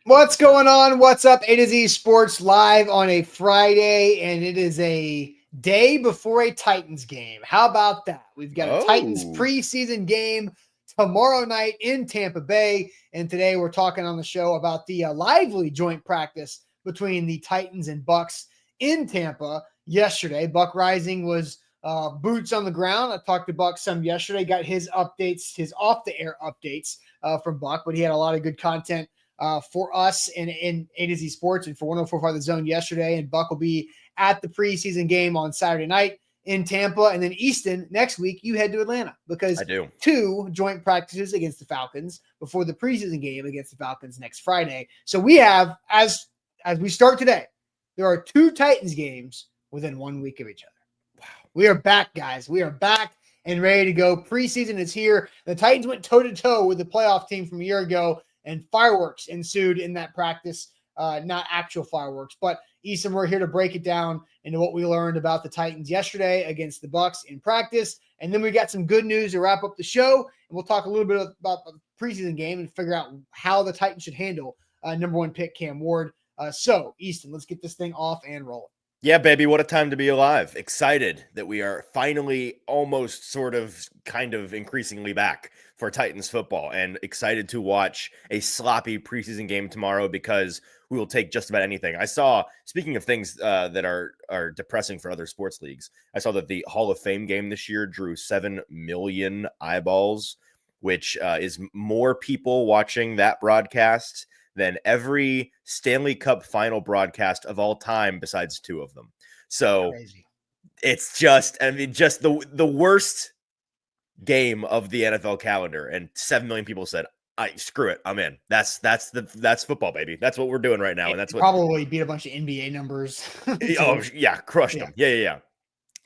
What's going on? What's up? A to Z Sports live on a Friday, and it is a day before a Titans game. How about that? We've got a Titans preseason game tomorrow night in Tampa Bay, and today we're talking on the show about the lively joint practice between the Titans and Bucs in Tampa yesterday. Buck Rising was boots on the ground. I talked to Buck some yesterday, got his updates, his off-the-air updates from Buck, but he had a lot of good content for us in A to Z Sports and for 104.5 The Zone yesterday. And Buck will be at the preseason game on Saturday night in Tampa. And then Easton, next week, you head to Atlanta because I do. 2 joint practices against the Falcons before the preseason game against the Falcons next Friday. So we have, as we start today, there are 2 Titans games within 1 week of each other. Wow. We are back, guys. We are back and ready to go. Preseason is here. The Titans went toe-to-toe with the playoff team from a year ago, and fireworks ensued in that practice, not actual fireworks. But, Easton, we're here to break it down into what we learned about the Titans yesterday against the Bucs in practice. And then we got some good news to wrap up the show. And we'll talk a little bit about the preseason game and figure out how the Titans should handle number 1 pick Cam Ward. So, Easton, let's get this thing off and rolling. Yeah, baby, what a time to be alive. Excited that we are finally almost kind of increasingly back for Titans football, and excited to watch a sloppy preseason game tomorrow because we will take just about anything. I saw, speaking of things that are depressing for other sports leagues, I saw that the Hall of Fame game this year drew 7 million eyeballs, which is more people watching that broadcast than every Stanley Cup final broadcast of all time besides 2 of them. So crazy. It's just the worst game of the NFL calendar. And 7 million people said, screw it, I'm in. That's football, baby. That's what we're doing right now. And that's what probably beat a bunch of NBA numbers. Oh yeah, crushed them. Yeah.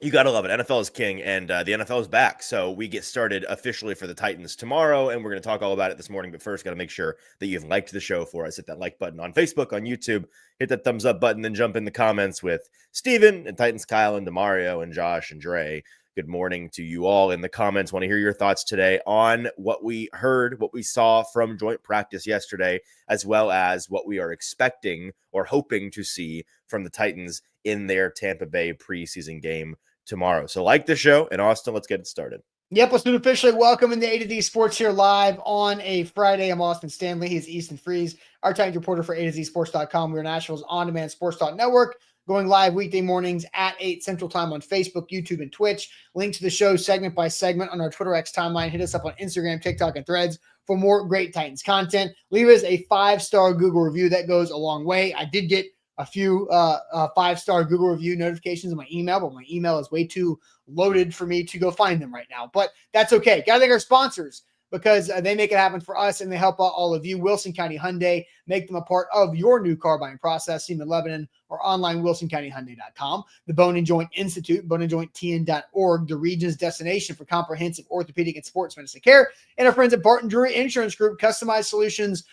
You got to love it. NFL is king, and the NFL is back. So we get started officially for the Titans tomorrow, and we're going to talk all about it this morning. But first, got to make sure that you've liked the show for us. Hit that like button on Facebook, on YouTube. Hit that thumbs up button, then jump in the comments with Steven and Titans Kyle and DeMario and Josh and Dre. Good morning to you all in the comments. Want to hear your thoughts today on what we heard, what we saw from joint practice yesterday, as well as what we are expecting or hoping to see from the Titans in their Tampa Bay preseason game tomorrow. So like the show, and Austin, let's get it started. Yep, let's do it officially. Welcome into A to Z Sports here live on a Friday. I'm Austin Stanley. He's Easton Freeze, our Titans reporter for A to Z Sports.com. We're Nashville's on-demand sports talk network, going live weekday mornings at 8 Central Time on Facebook, YouTube, and Twitch. Link to the show segment by segment on our Twitter X timeline. Hit us up on Instagram, TikTok, and Threads for more great Titans content. Leave us a 5-star Google review. That goes a long way. I did get a few 5-star Google review notifications in my email, but my email is way too loaded for me to go find them right now. But that's okay. Got to thank our sponsors because they make it happen for us and they help out all of you. Wilson County Hyundai, make them a part of your new car buying process. See them in Lebanon or online, wilsoncountyhyundai.com. The Bone and Joint Institute, boneandjointtn.org, the region's destination for comprehensive orthopedic and sports medicine care. And our friends at Barton Drury Insurance Group, customized solutions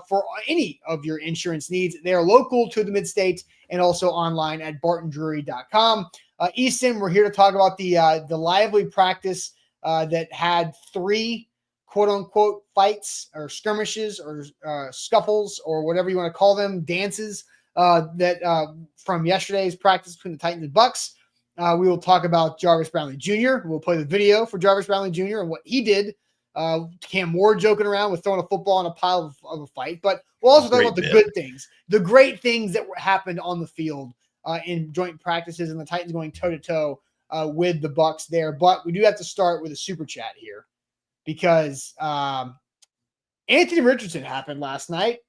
for any of your insurance needs. They are local to the mid-states and also online at bartondrury.com. Easton, we're here to talk about the lively practice that had 3 quote-unquote fights or skirmishes or scuffles or whatever you want to call them, dances that from yesterday's practice between the Titans and Bucs. We will talk about Jarvis Brownlee Jr. We'll play the video for Jarvis Brownlee Jr. and what he did. Cam Ward joking around with throwing a football in a pile of a fight. But we'll also talk about the good things, the great things that happened on the field in joint practices and the Titans going toe-to-toe with the Bucs there. But we do have to start with a super chat here because Anthony Richardson happened last night,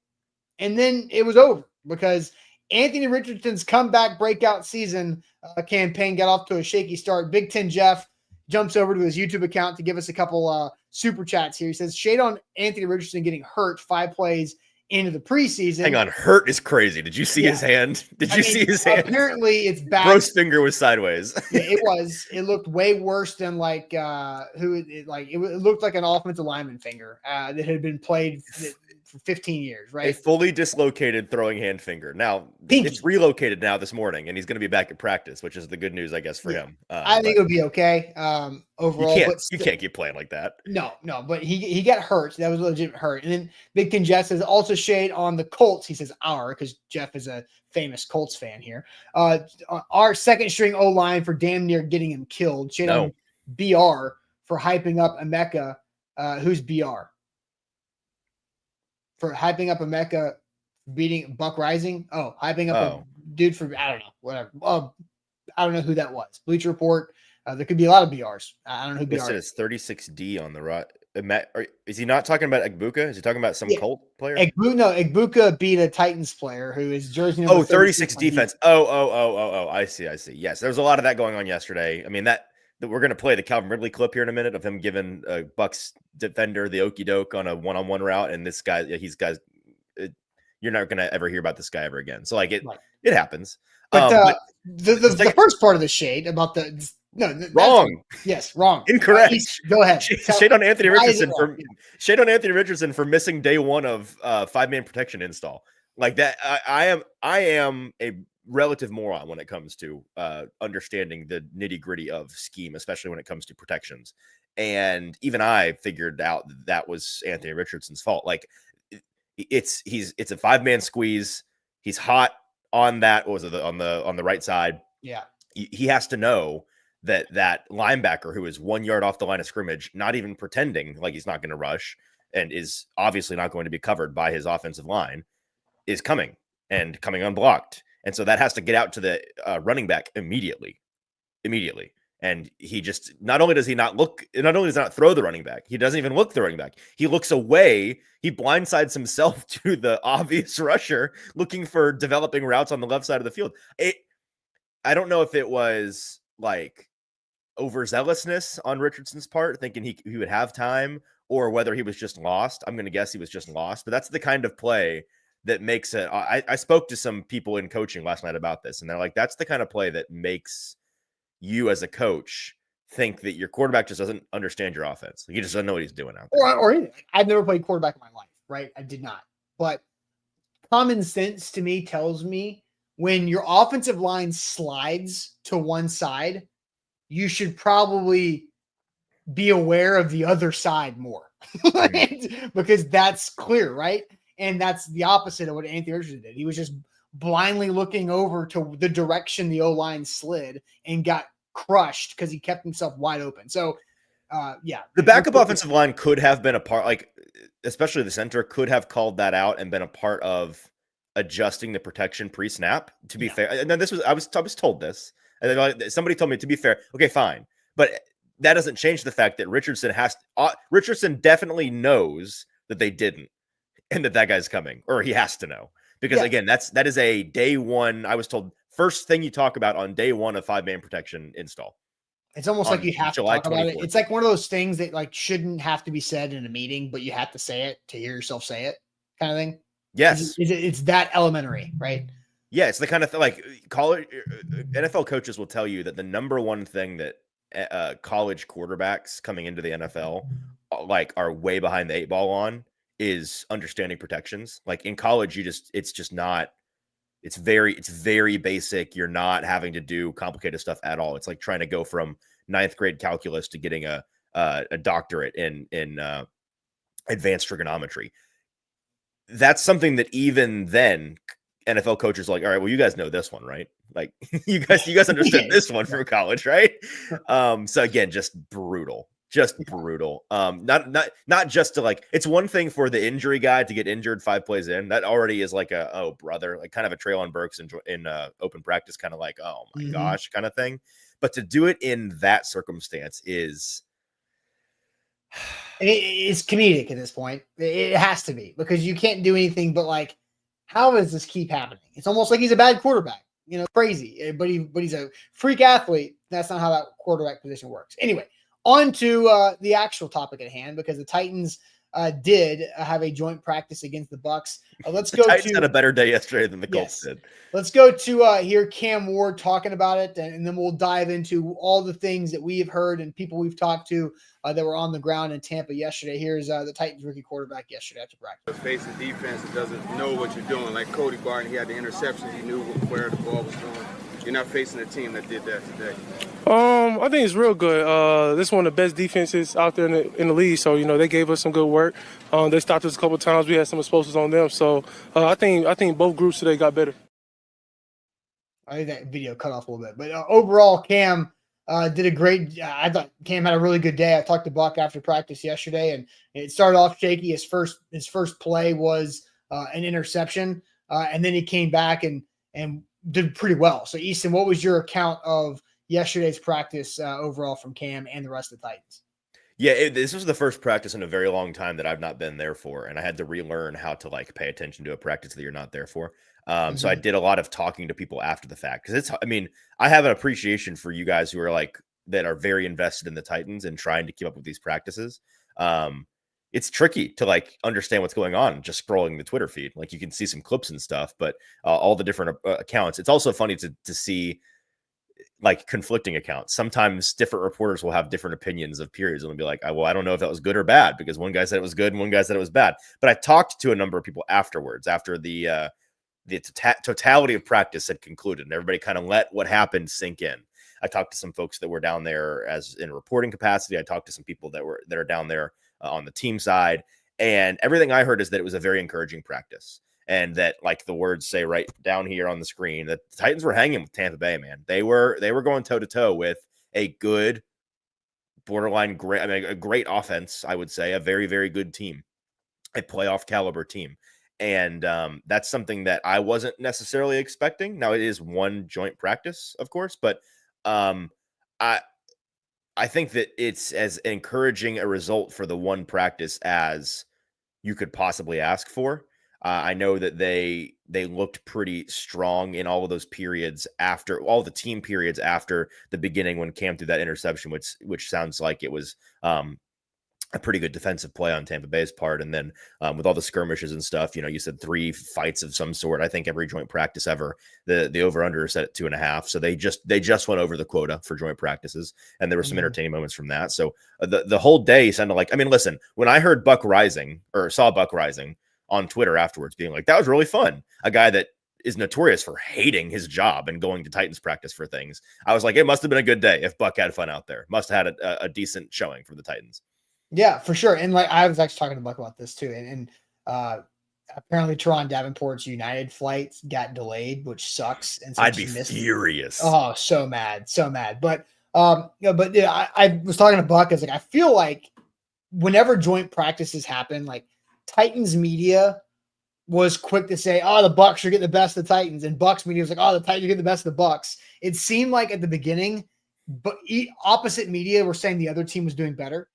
and then it was over because Anthony Richardson's comeback breakout season campaign got off to a shaky start. Big Ten Jeff jumps over to his YouTube account to give us a couple super chats here. He says, shade on Anthony Richardson getting hurt 5 plays into the preseason. Hang on, hurt is crazy. Did you see his hand? Did you see his hand? Apparently it's back. Bro's finger was sideways. Yeah, it was. It looked way worse than it looked like an offensive lineman finger that had been played for 15 years, A right? fully dislocated throwing hand finger. Now, Pinky. it's relocated now this morning, and he's going to be back at practice, which is the good news, I guess, for him. I think it'll be okay overall. You can't keep playing like that. No, but he got hurt. That was a legit hurt. And then Big Ken Jeff says also shade on the Colts. He says because Jeff is a famous Colts fan here. Our second string O-line for damn near getting him killed. Shade on BR for hyping up Emeka. Who's BR? For hyping up Emeka beating Buck Rising? Oh, hyping up a dude for, I don't know, whatever. I don't know who that was. Bleacher Report. There could be a lot of BRs. I don't know who BR said it's 36D on the right. Is he not talking about Egbuka? Is he talking about some Colt player? Egbuka beat a Titans player who is jersey number 36 defense. I see. Yes, there was a lot of that going on yesterday. I mean, that we're going to play the Calvin Ridley clip here in a minute of him giving a Bucs defender the okey doke on a one-on-one route, and this guy, you're not going to ever hear about this guy ever again. So it happens. But the first part of the shade about wrong. Yes, wrong. Incorrect. Go ahead. Shade on Anthony Richardson for missing day one of 5-man protection install. Like that, I am a relative moron when it comes to understanding the nitty-gritty of scheme, especially when it comes to protections. And even I figured out that was Anthony Richardson's fault. Like it's a 5-man squeeze. He's hot on that. What was it, on the right side? Yeah. He has to know that linebacker who is 1 yard off the line of scrimmage, not even pretending like he's not going to rush and is obviously not going to be covered by his offensive line, is coming unblocked. And so that has to get out to the running back immediately. And he just, not only does he not throw the running back, he doesn't even look the running back. He looks away. He blindsides himself to the obvious rusher looking for developing routes on the left side of the field. I don't know if it was like overzealousness on Richardson's part, thinking he would have time, or whether he was just lost. I'm going to guess he was just lost, but that's the kind of play that makes it. I spoke to some people in coaching last night about this, and they're like, that's the kind of play that makes you as a coach think that your quarterback just doesn't understand your offense. He just doesn't know what he's doing out there. Or I've never played quarterback in my life, right? I did not. But common sense to me tells me when your offensive line slides to one side, you should probably be aware of the other side more because that's clear, right? And that's the opposite of what Anthony Richardson did. He was just blindly looking over to the direction the O-line slid and got crushed because he kept himself wide open. So, the backup offensive line could have been a part, like especially the center could have called that out and been a part of adjusting the protection pre-snap. To be fair, and then I was told this, and then somebody told me, to be fair, okay, fine, but that doesn't change the fact that Richardson definitely knows that they didn't, and that guy's coming, or he has to know. Because again, that is a day one. I was told first thing you talk about on day one of 5-man protection install. It's almost like you have to talk about it. 24th. It's like one of those things that shouldn't have to be said in a meeting, but you have to say it to hear yourself say it, kind of thing. Yes, it's that elementary, right? Yeah, it's the kind of thing like college NFL coaches will tell you that the number one thing that college quarterbacks coming into the NFL are way behind the 8 ball on is understanding protections. Like in college, it's very basic. You're not having to do complicated stuff at all. It's like trying to go from 9th grade calculus to getting a doctorate in advanced trigonometry. That's something that even then NFL coaches are like, all right, well, you guys know this one, right? Like you guys understood this one from college, right? So again, just brutal. Not just to it's one thing for the injury guy to get injured 5 plays in. That already is like kind of a Treylon Burks in open practice, kind of like, oh my gosh, kind of thing. But to do it in that circumstance is it's comedic at this point. It has to be, because you can't do anything but how does this keep happening? It's almost like he's a bad quarterback, crazy, but he's a freak athlete. That's not how that quarterback position works. Anyway, on to the actual topic at hand, because the Titans did have a joint practice against the Bucs. Let's The go Titans to had a better day yesterday than the Colts yes. did. Let's go to hear Cam Ward talking about it, and then we'll dive into all the things that we have heard and people we've talked to that were on the ground in Tampa yesterday. Here's the Titans rookie quarterback yesterday after practice. Facing defense that doesn't know what you're doing. Like Cody Barton, he had the interceptions. He knew where the ball was going. You're not facing a team that did that today. I think it's real good. This is one of the best defenses out there in the league. So, they gave us some good work. They stopped us a couple of times. We had some explosives on them. So, I think both groups today got better. I think that video cut off a little bit. But overall, Cam did a great I thought Cam had a really good day. I talked to Buck after practice yesterday, and it started off shaky. His first play was an interception, and then he came back and did pretty well. So, Easton, what was your account of yesterday's practice overall from Cam and the rest of the Titans? Yeah, this was the first practice in a very long time that I've not been there for, and I had to relearn how to pay attention to a practice that you're not there for. So I did a lot of talking to people after the fact because I have an appreciation for you guys who are that are very invested in the Titans and trying to keep up with these practices. It's tricky to understand what's going on just scrolling the Twitter feed. You can see some clips and stuff, but all the different accounts. It's also funny to see conflicting accounts. Sometimes different reporters will have different opinions of periods and they'll be like, well, I don't know if that was good or bad because one guy said it was good and one guy said it was bad. But I talked to a number of people afterwards, after the totality of practice had concluded and everybody kind of let what happened sink in. I talked to some folks that were down there as in reporting capacity. I talked to some people that are down there on the team side, and everything I heard is that it was a very encouraging practice. And that, the words say right down here on the screen, that the Titans were hanging with Tampa Bay, man. They were going toe to toe with a good, borderline great, a great offense, I would say, a very, very good team, a playoff caliber team. And that's something that I wasn't necessarily expecting. Now, it is one joint practice, of course, but I think that it's as encouraging a result for the one practice as you could possibly ask for. I know that they looked pretty strong in all of those periods after all the team periods after the beginning when Cam threw that interception, which sounds like it was a pretty good defensive play on Tampa Bay's part. And then with all the skirmishes and stuff, you said 3 fights of some sort. I think every joint practice ever, the over-under is set at 2.5. So they just went over the quota for joint practices. And there were some entertaining moments from that. So the whole day sounded listen, when I heard Buck Rising or saw Buck Rising on Twitter afterwards being that was really fun. A guy that is notorious for hating his job and going to Titans practice for things. I was like, it must've been a good day if Buck had fun out there. Must've had a decent showing from the Titans. Yeah, for sure. And I was actually talking to Buck about this too. And apparently Teron Davenport's United flight got delayed, which sucks. And so I'd be furious. Oh, so mad. But I was talking to Buck. I was I feel like whenever joint practices happen, Titans media was quick to say, oh, the Bucs are getting the best of the Titans. And Bucs media was oh, the Titans are getting the best of the Bucs. It seemed like at the beginning, but opposite media were saying the other team was doing better.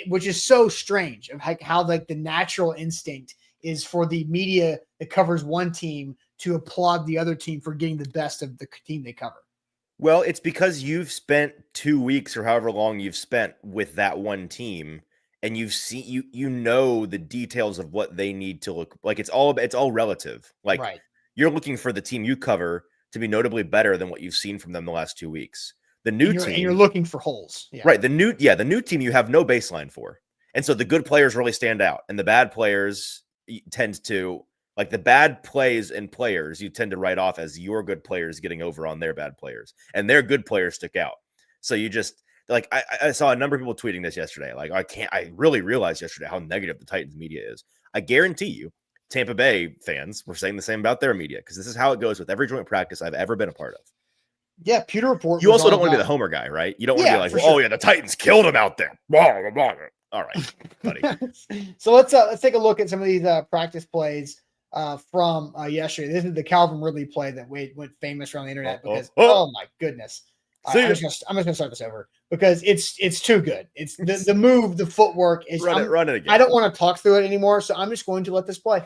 Which is so strange of how the natural instinct is for the media that covers one team to applaud the other team for getting the best of the team they cover. Well, it's because you've spent 2 weeks or however long you've spent with that one team, and you've seen you know the details of what they need to look like. It's all relative. Right. You're looking for the team you cover to be notably better than what you've seen from them the last 2 weeks. The new team, and you're looking for holes, right? The new team you have no baseline for, and so the good players really stand out, and the bad players tend to the bad plays and players you tend to write off as your good players getting over on their bad players, and their good players stick out. So you just I saw a number of people tweeting this yesterday. I really realized yesterday how negative the Titans media is. I guarantee you, Tampa Bay fans were saying the same about their media because this is how it goes with every joint practice I've ever been a part of. Yeah, Pewter Report. You also don't want to be the homer guy, right? You don't want to be oh yeah, the Titans killed him out there. Blah, blah, blah. All right, buddy. So let's take a look at some of these practice plays from yesterday. This is the Calvin Ridley play that went famous around the internet because oh my goodness. I'm just gonna start this over because it's too good. It's the move, the footwork is run it again. I don't want to talk through it anymore, so I'm just going to let this play.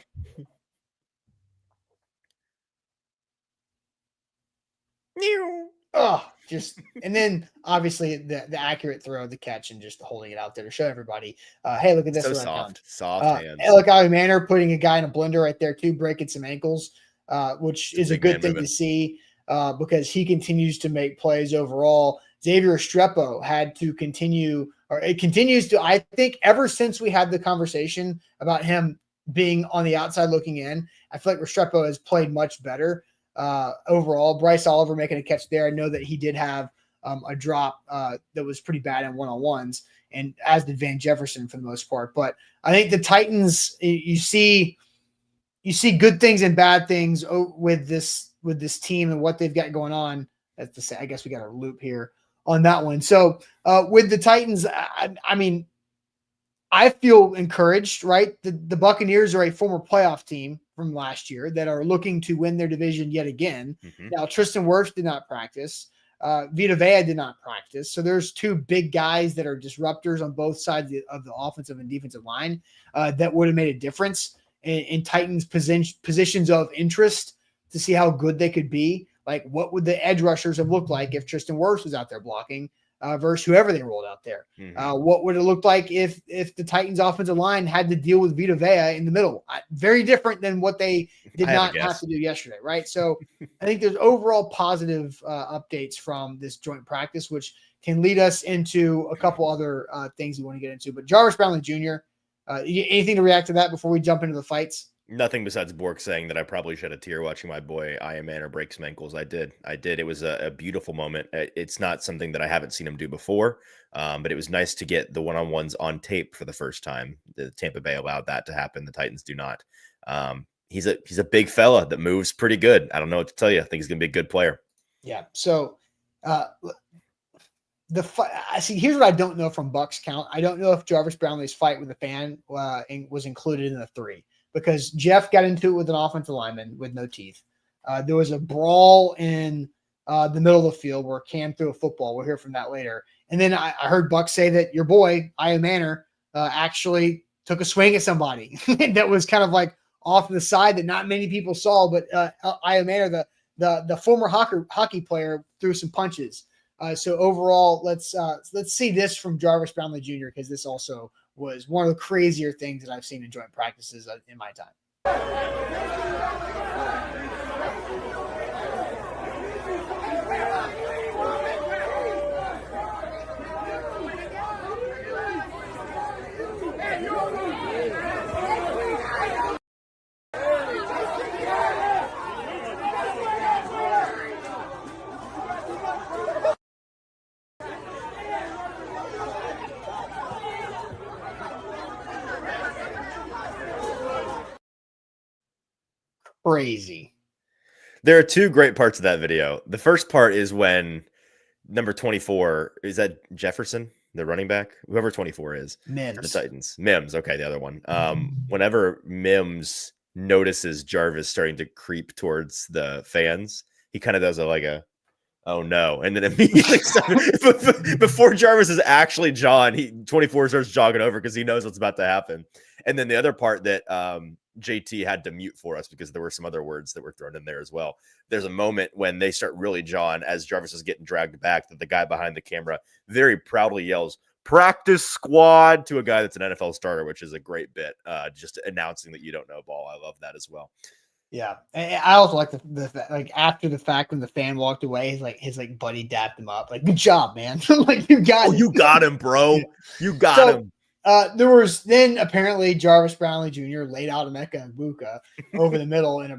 And then obviously the accurate throw, the catch, and just holding it out there to show everybody, hey, look at this. So what I've done. soft hands. Look, Ali Manor putting a guy in a blender right there too, breaking some ankles, which is a good thing to see because he continues to make plays overall. Xavier Restrepo had to continue, or it continues to, I think, ever since we had the conversation about him being on the outside looking in, I feel like Restrepo has played much better overall. Bryce Oliver making a catch there. I know that he did have a drop that was pretty bad in one-on-ones, and as did Van Jefferson for the most part. But I think the Titans, you see good things and bad things with this team and what they've got going on. That's to say, I guess we got a loop here on that one. So with the Titans, I mean, I feel encouraged, right? The Buccaneers are a former playoff team from last year that are looking to win their division yet again. Mm-hmm. Now, Tristan Wirfs did not practice. Vita Vea did not practice. So there's two big guys that are disruptors on both sides of the offensive and defensive line that would have made a difference in Titans' positions of interest to see how good they could be. Like, what would the edge rushers have looked like if Tristan Wirfs was out there blocking versus whoever they rolled out there? Mm-hmm. What would it look like if the Titans' offensive line had to deal with Vita Vea in the middle? Very different than what they did not have to do yesterday, right? So I think there's overall positive updates from this joint practice, which can lead us into a couple other things we want to get into. But Jarvis Brownlee Jr., anything to react to that before we jump into the fights? Nothing besides Bork saying that I probably shed a tear watching my boy Ian Manor break some ankles. I did. It was a beautiful moment. It's not something that I haven't seen him do before, but it was nice to get the one-on-ones on tape for the first time. The Tampa Bay allowed that to happen. The Titans do not. He's a big fella that moves pretty good. I don't know what to tell you. I think he's going to be a good player. Yeah. So here's what I don't know from Bucs count. I don't know if Jarvis Brownlee's fight with the fan was included in the 3. Because Jeff got into it with an offensive lineman with no teeth. There was a brawl in the middle of the field where Cam threw a football. We'll hear from that later. And then I heard Buck say that your boy, Ian Manor, actually took a swing at somebody that was kind of like off to the side that not many people saw. But Ian Manor, the former hockey player, threw some punches. So overall, let's see this from Jarvis Brownlee Jr. because this also was one of the crazier things that I've seen in joint practices in my time. Crazy. There are two great parts of that video. The first part is when number 24, is that Jefferson, the running back? Whoever 24 is. Mims. The Titans. Mims. Okay, the other one. Whenever Mims notices Jarvis starting to creep towards the fans, he kind of does oh no. And then immediately before Jarvis is actually John, 24 starts jogging over because he knows what's about to happen. And then the other part that JT had to mute for us because there were some other words that were thrown in there as well. There's a moment when they start really jawing as Jarvis is getting dragged back that the guy behind the camera very proudly yells, "Practice squad," to a guy that's an NFL starter, which is a great bit. Just announcing that you don't know ball. I love that as well. Yeah. And I also like the like after the fact when the fan walked away, his buddy dapped him up. Like, good job, man. Like, you got him, bro. You got him. There was then apparently Jarvis Brownlee Jr. laid out Emeka Egbuka over the middle in a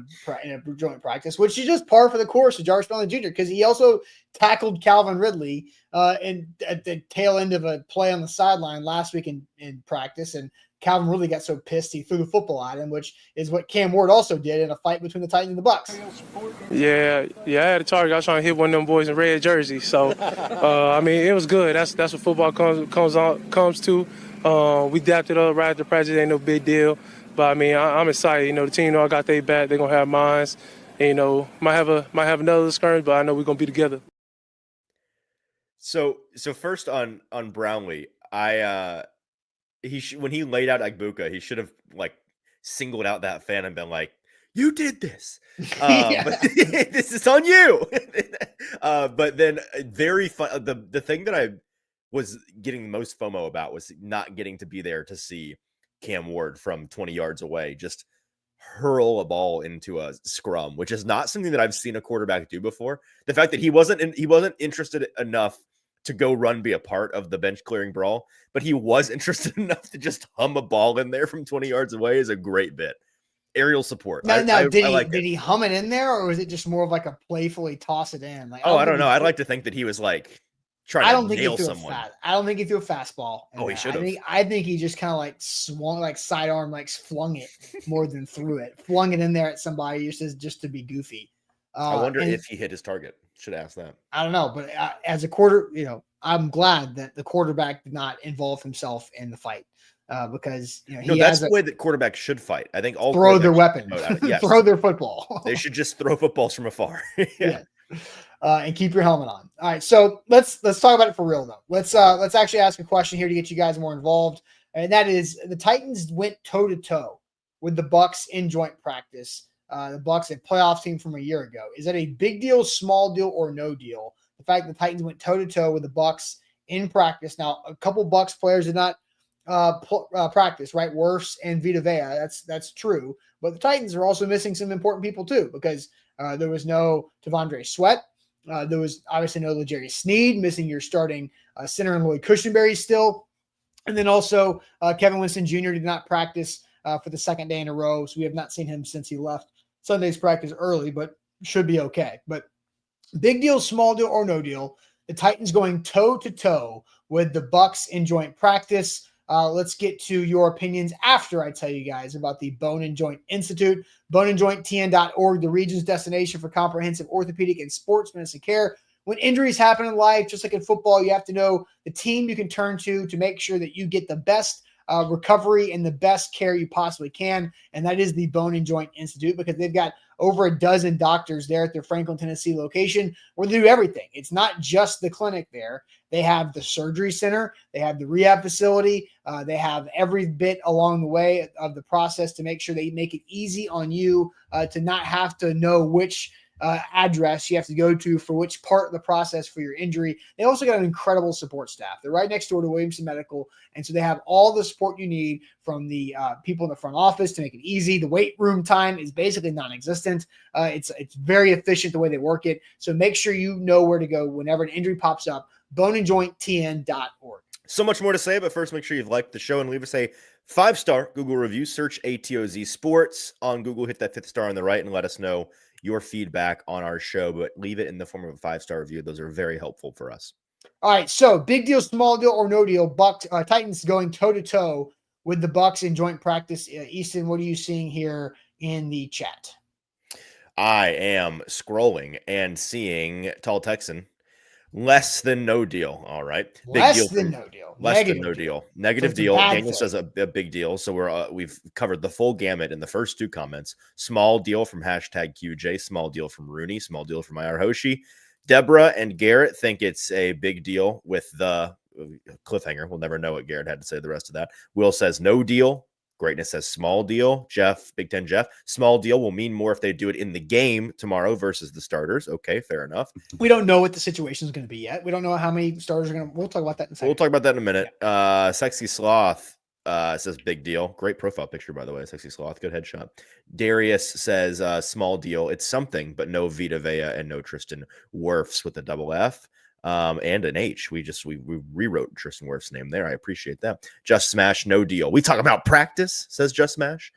joint practice, which is just par for the course of Jarvis Brownlee Jr. because he also tackled Calvin Ridley at the tail end of a play on the sideline last week in practice, and Calvin Ridley got so pissed he threw the football at him, which is what Cam Ward also did in a fight between the Titans and the Bucs. Yeah, I had a target. I was trying to hit one of them boys in red jersey. So, I mean, it was good. That's what football comes to. We dapped it up right after practice. Ain't no big deal. But, I mean, I'm excited. The team I got their back. They're going to have mine. And, might have another skirmish, but I know we're going to be together. So first on Brownlee, when he laid out Egbuka, he should have singled out that fan and been like, "You did this. But this is on you." But then very fun. The thing that I was getting the most FOMO about was not getting to be there to see Cam Ward from 20 yards away just hurl a ball into a scrum, which is not something that I've seen a quarterback do before. The fact that he wasn't interested enough to go run, be a part of the bench clearing brawl, but he was interested enough to just hum a ball in there from 20 yards away is a great bit. Aerial support. Now, did he hum it in there, or was it just more of like a playfully toss it in? Like, I don't know. I'd like to think that he was like trying to nail someone. I don't think he threw a fastball. He should have. I think he just kind of like swung, like sidearm, like flung it more than threw it. Flung it in there at somebody just to be goofy. I wonder if he hit his target. Should ask that. I don't know, but as a I'm glad that the quarterback did not involve himself in the fight. Because that's the way that quarterbacks should fight. I think all throw their weapon, yes. throw their football. They should just throw footballs from afar. Yeah. And keep your helmet on. All right, so let's talk about it for real though. Let's actually ask a question here to get you guys more involved, and that is the Titans went toe to toe with the Bucs in joint practice. The Bucs, a playoff team from a year ago. Is that a big deal, small deal, or no deal? The fact that the Titans went toe to toe with the Bucs in practice. Now, a couple Bucs players did not practice, right? Wirfs and Vita Vea. That's true. But the Titans are also missing some important people too, because there was no Tavondre Sweat. There was obviously no L'Jarius Sneed, missing your starting center and Lloyd Cushenberry still. And then also Kevin Winston Jr. did not practice for the second day in a row. So we have not seen him since he left Sunday's practice early, but should be okay. But big deal, small deal, or no deal, the Titans going toe to toe with the Bucs in joint practice. Let's get to your opinions after I tell you guys about the Bone and Joint Institute, boneandjointtn.org, the region's destination for comprehensive orthopedic and sports medicine care. When injuries happen in life, just like in football, you have to know the team you can turn to make sure that you get the best recovery and the best care you possibly can. And that is the Bone and Joint Institute, because they've got over a dozen doctors there at their Franklin, Tennessee location where they do everything. It's not just the clinic there. They have the surgery center. They have the rehab facility. They have every bit along the way of the process to make sure they make it easy on you to not have to know which address you have to go to for which part of the process for your injury. They also got an incredible support staff. They're right next door to Williamson Medical. And so they have all the support you need from the people in the front office to make it easy. The wait room time is basically non-existent. It's very efficient the way they work it. So make sure you know where to go whenever an injury pops up. boneandjointtn.org. So much more to say, but first make sure you've liked the show and leave us a 5-star Google review. Search ATOZ Sports on Google. Hit that 5th star on the right and let us know your feedback on our show, but leave it in the form of a 5-star review. Those are very helpful for us. All right, so big deal, small deal, or no deal. Titans going toe to toe with the Bucs in joint practice. Easton, what are you seeing here in the chat? I am scrolling and seeing Tall Texan. Less than no deal. All right. Less than no deal. Negative deal. Daniel says a big deal. So we've covered the full gamut in the first two comments. Small deal from #QJ. Small deal from Rooney. Small deal from IR Hoshi. Deborah and Garrett think it's a big deal with the cliffhanger. We'll never know what Garrett had to say the rest of that. Will says no deal. Greatness says small deal. Jeff, Big Ten Jeff, small deal will mean more if they do it in the game tomorrow versus the starters. Okay, fair enough. We don't know what the situation is going to be yet. We don't know how many starters are going to. We'll talk about that in a second. We'll talk about that in a minute. Yeah. Sexy Sloth says big deal. Great profile picture, by the way. Sexy Sloth, good headshot. Darius says small deal. It's something, but no Vita Vea and no Tristan Wirfs with a double F. And an H. We rewrote Tristan Wirfs' name there. I appreciate that. Just Smash, no deal. We talk about practice, says Just Smash.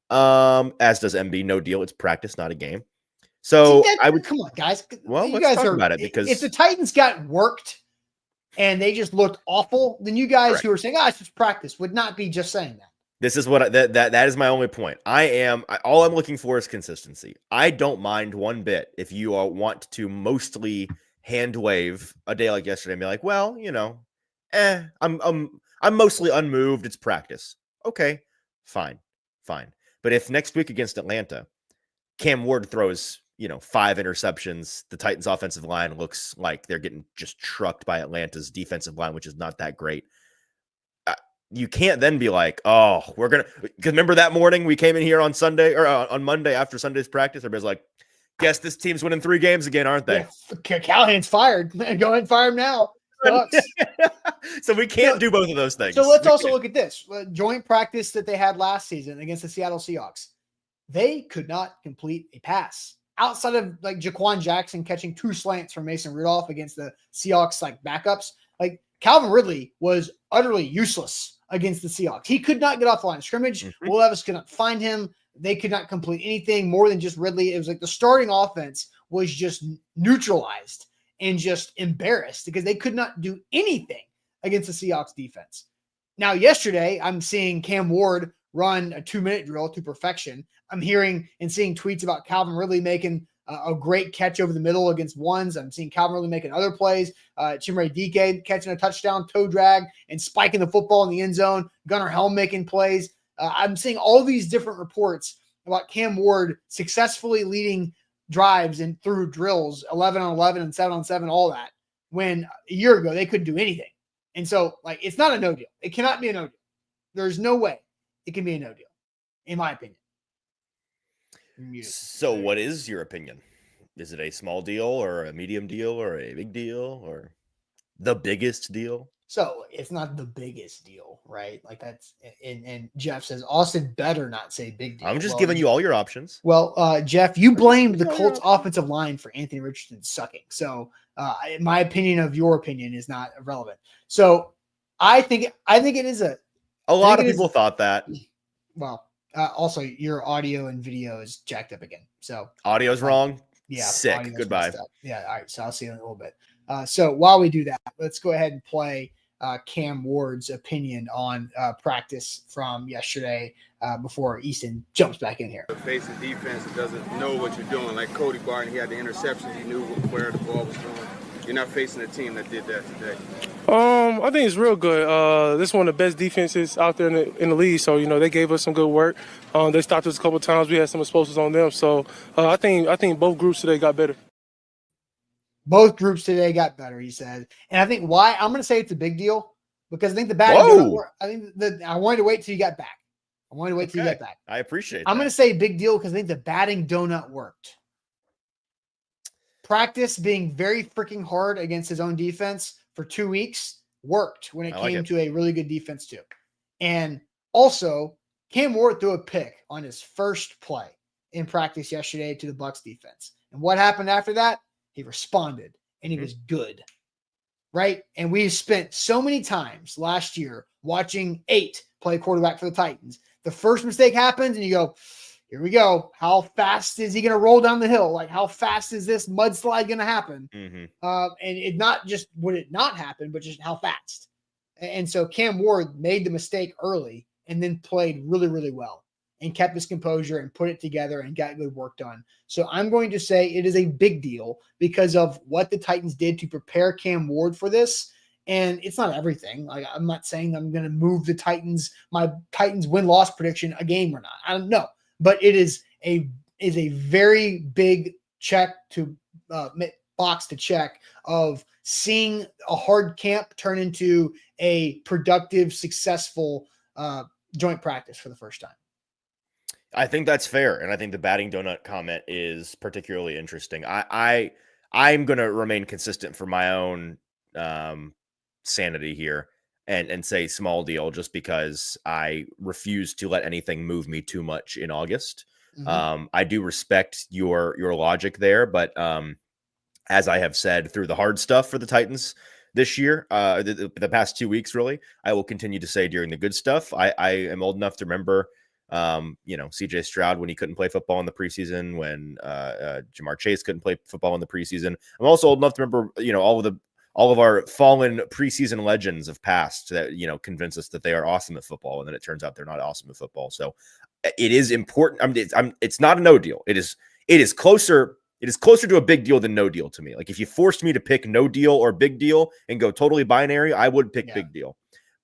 As does MB, no deal. It's practice, not a game. So I would come on, guys. Well, let's talk about it, because if the Titans got worked and they just looked awful, then you guys who are saying, it's just practice, would not be just saying that. This is what that is my only point. All I'm looking for is consistency. I don't mind one bit if you all want to mostly hand wave a day like yesterday and be like, well, I'm mostly unmoved. It's practice. Okay, fine. But if next week against Atlanta, Cam Ward throws, 5 interceptions, the Titans offensive line looks like they're getting just trucked by Atlanta's defensive line, which is not that great. You can't then be like, because remember that morning we came in here on Sunday or on Monday after Sunday's practice, everybody's like, Guess this team's winning 3 games again, aren't they? Yeah, Callahan's fired. Go ahead and fire him now. Sucks. So we can't do both of those things. So let's also look at this joint practice that they had last season against the Seattle Seahawks. They could not complete a pass outside of like Jaquan Jackson catching 2 slants from Mason Rudolph against the Seahawks like backups. Like Calvin Ridley was utterly useless against the Seahawks. He could not get off the line of scrimmage. Will Levis could not find him. They could not complete anything more than just Ridley. It was like the starting offense was just neutralized and just embarrassed because they could not do anything against the Seahawks defense. Now, yesterday, I'm seeing Cam Ward run a 2-minute drill to perfection. I'm hearing and seeing tweets about Calvin Ridley making a great catch over the middle against ones. I'm seeing Calvin Ridley making other plays. Chimere Dike catching a touchdown, toe drag, and spiking the football in the end zone. Gunnar Helm making plays. I'm seeing all these different reports about Cam Ward successfully leading drives and through drills, 11 on 11 and 7 on 7, all that, when a year ago they couldn't do anything. And so, like, it's not a no deal. It cannot be a no deal. There's no way it can be a no deal, in my opinion. So what is your opinion? Is it a small deal or a medium deal or a big deal or the biggest deal? So it's not the biggest deal, right? Like that's, and Jeff says, Austin better not say big deal. I'm just giving you all your options. Well, Jeff, you blamed the Colts offensive line for Anthony Richardson sucking. So my opinion of your opinion is not relevant. So I think it is a lot of people thought that. Well, also your audio and video is jacked up again. So audio's wrong. Yeah. Sick. Goodbye. Yeah. All right. So I'll see you in a little bit. So while we do that, let's go ahead and play Cam Ward's opinion on practice from yesterday before Easton jumps back in here. Face the defense that doesn't know what you're doing. Like Cody Barton, he had the interceptions. He knew where the ball was going. You're not facing a team that did that today. I think it's real good. This is one of the best defenses out there in the league. So, they gave us some good work. They stopped us a couple of times. We had some explosives on them. So I think both groups today got better. Both groups today got better, he said. And I think why I'm going to say it's a big deal because I think the batting. I think I wanted to wait till you got back. You got back. I appreciate. I'm going to say big deal because I think the batting donut worked. Practice being very freaking hard against his own defense for 2 weeks worked when it came to a really good defense too. And also, Cam Ward threw a pick on his first play in practice yesterday to the Bucs defense. And what happened after that? He responded, and he was good, right? And we spent so many times last year watching 8 play quarterback for the Titans. The first mistake happens, and you go, here we go. How fast is he going to roll down the hill? Like, how fast is this mudslide going to happen? And it not just would it not happen, but just how fast. And so Cam Ward made the mistake early and then played really, really well and kept his composure and put it together and got good work done. So I'm going to say it is a big deal because of what the Titans did to prepare Cam Ward for this. And it's not everything. Like, I'm not saying I'm going to move my Titans win-loss prediction a game or not. I don't know. But it is a very big check to box to check of seeing a hard camp turn into a productive, successful joint practice for the first time. I think that's fair, and I think the batting donut comment is particularly interesting. I'm going to remain consistent for my own sanity here and say small deal, just because I refuse to let anything move me too much in August. I do respect your logic there, but as I have said through the hard stuff for the Titans this year, the past 2 weeks, really, I will continue to say during the good stuff. I am old enough to remember CJ Stroud when he couldn't play football in the preseason, when Jamar Chase couldn't play football in the preseason. I'm also old enough to remember, all of our fallen preseason legends of past that, convince us that they are awesome at football. And then it turns out they're not awesome at football. So it is important. I mean, it's not a no deal. It is closer to a big deal than no deal to me. Like, if you forced me to pick no deal or big deal and go totally binary, I would pick big deal.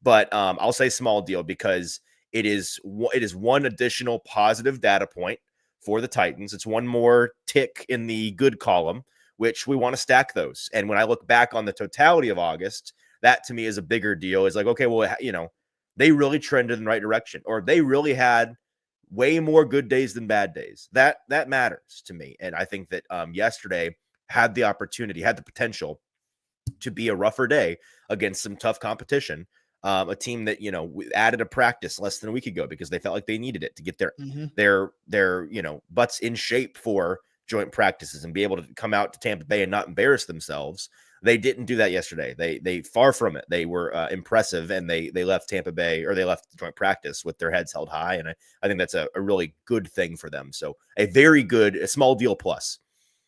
But I'll say small deal because it is one additional positive data point for the Titans. It's one more tick in the good column, which we want to stack those. And when I look back on the totality of August, that to me is a bigger deal. It's like, okay, well, they really trended in the right direction, or they really had way more good days than bad days. That matters to me. And I think that yesterday had the potential to be a rougher day against some tough competition. A team that, added a practice less than a week ago because they felt like they needed it to get their butts in shape for joint practices and be able to come out to Tampa Bay and not embarrass themselves. They didn't do that yesterday. They far from it. They were impressive, and they left Tampa Bay, or they left joint practice with their heads held high. And I think that's a really good thing for them. So a small deal plus.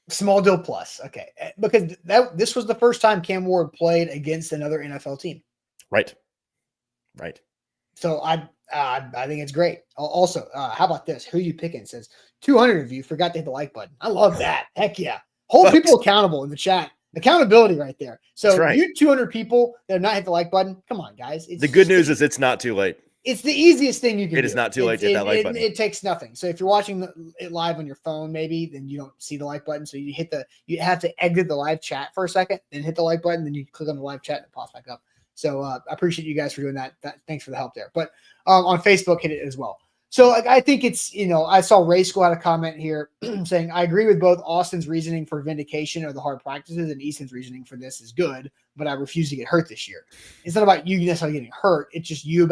Small deal plus. Okay. Because this was the first time Cam Ward played against another NFL team. Right. So I think it's great. Also, how about this? Who you picking? Says 200 of you forgot to hit the like button. I love that. Heck yeah. Hold people accountable in the chat. Accountability right there. So right. You 200 people that have not hit the like button, come on, guys. The good news is it's not too late. It's the easiest thing you can do. It is not too late to hit that like button. It takes nothing. So if you're watching it live on your phone, maybe, then you don't see the like button. So you have to exit the live chat for a second, then hit the like button, then you click on the live chat and it pops back up. So I appreciate you guys for doing that. Thanks for the help there. But on Facebook, hit it as well. So I think it's, I saw Ray School had a comment here saying, I agree with both Austin's reasoning for vindication of the hard practices and Easton's reasoning for this is good, but I refuse to get hurt this year. It's not about you necessarily getting hurt. It's just you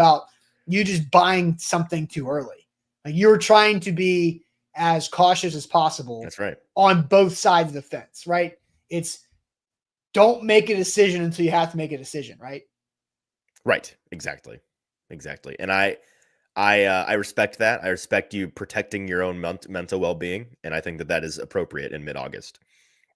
just buying something too early. Like you're trying to be as cautious as possible. That's right. On both sides of the fence, right? It's don't make a decision until you have to make a decision, right? Right. Exactly. And I respect that. I respect you protecting your own mental well-being, and I think that is appropriate in mid-August.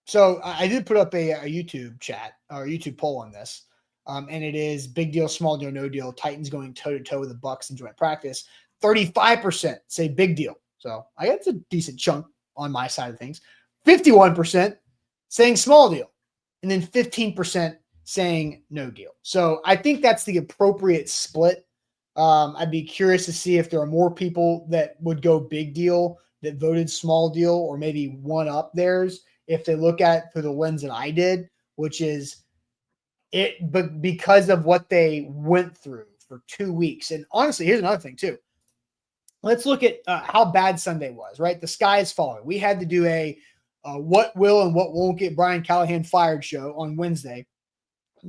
So I did put up a YouTube chat or YouTube poll on this, and it is big deal, small deal, no deal. Titans going toe-to-toe with the Bucs in joint practice. 35% say big deal. So I guess it's a decent chunk on my side of things. 51% saying small deal, and then 15% saying no deal. So I think that's the appropriate split. I'd be curious to see if there are more people that would go big deal that voted small deal, or maybe one up theirs if they look at through the lens that I did, which is it, but because of what they went through for 2 weeks. And honestly, here's another thing too. Let's look at how bad Sunday was, right? The sky is falling. We had to do a what will and what won't get Brian Callahan fired show on Wednesday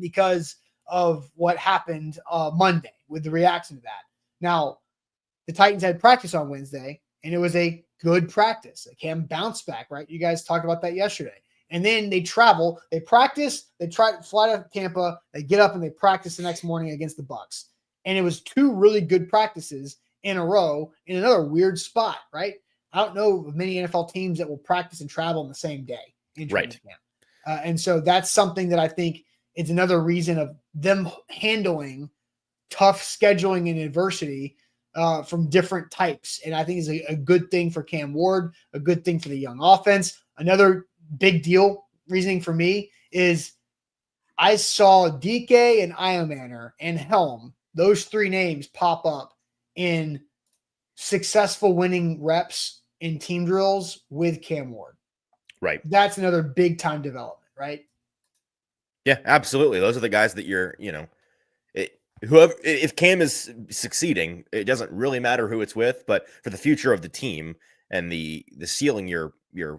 because of what happened Monday with the reaction to that. Now, the Titans had practice on Wednesday, and it was a good practice. They can bounce back, right? You guys talked about that yesterday. And then they travel, they practice, they try to fly to Tampa, they get up and they practice the next morning against the Bucs. And it was 2 really good practices in a row in another weird spot, right? I don't know of many NFL teams that will practice and travel on the same day in training camp. And so that's something that I think is another reason of them handling tough scheduling and adversity from different types. And I think is a good thing for Cam Ward, a good thing for the young offense. Another big deal reasoning for me is I saw DK and Iomanner and Helm, those 3 names pop up in successful winning reps in team drills with Cam Ward. Right. That's another big time development, right? Yeah, absolutely. Those are the guys that whoever, if Cam is succeeding, it doesn't really matter who it's with, but for the future of the team and the ceiling you're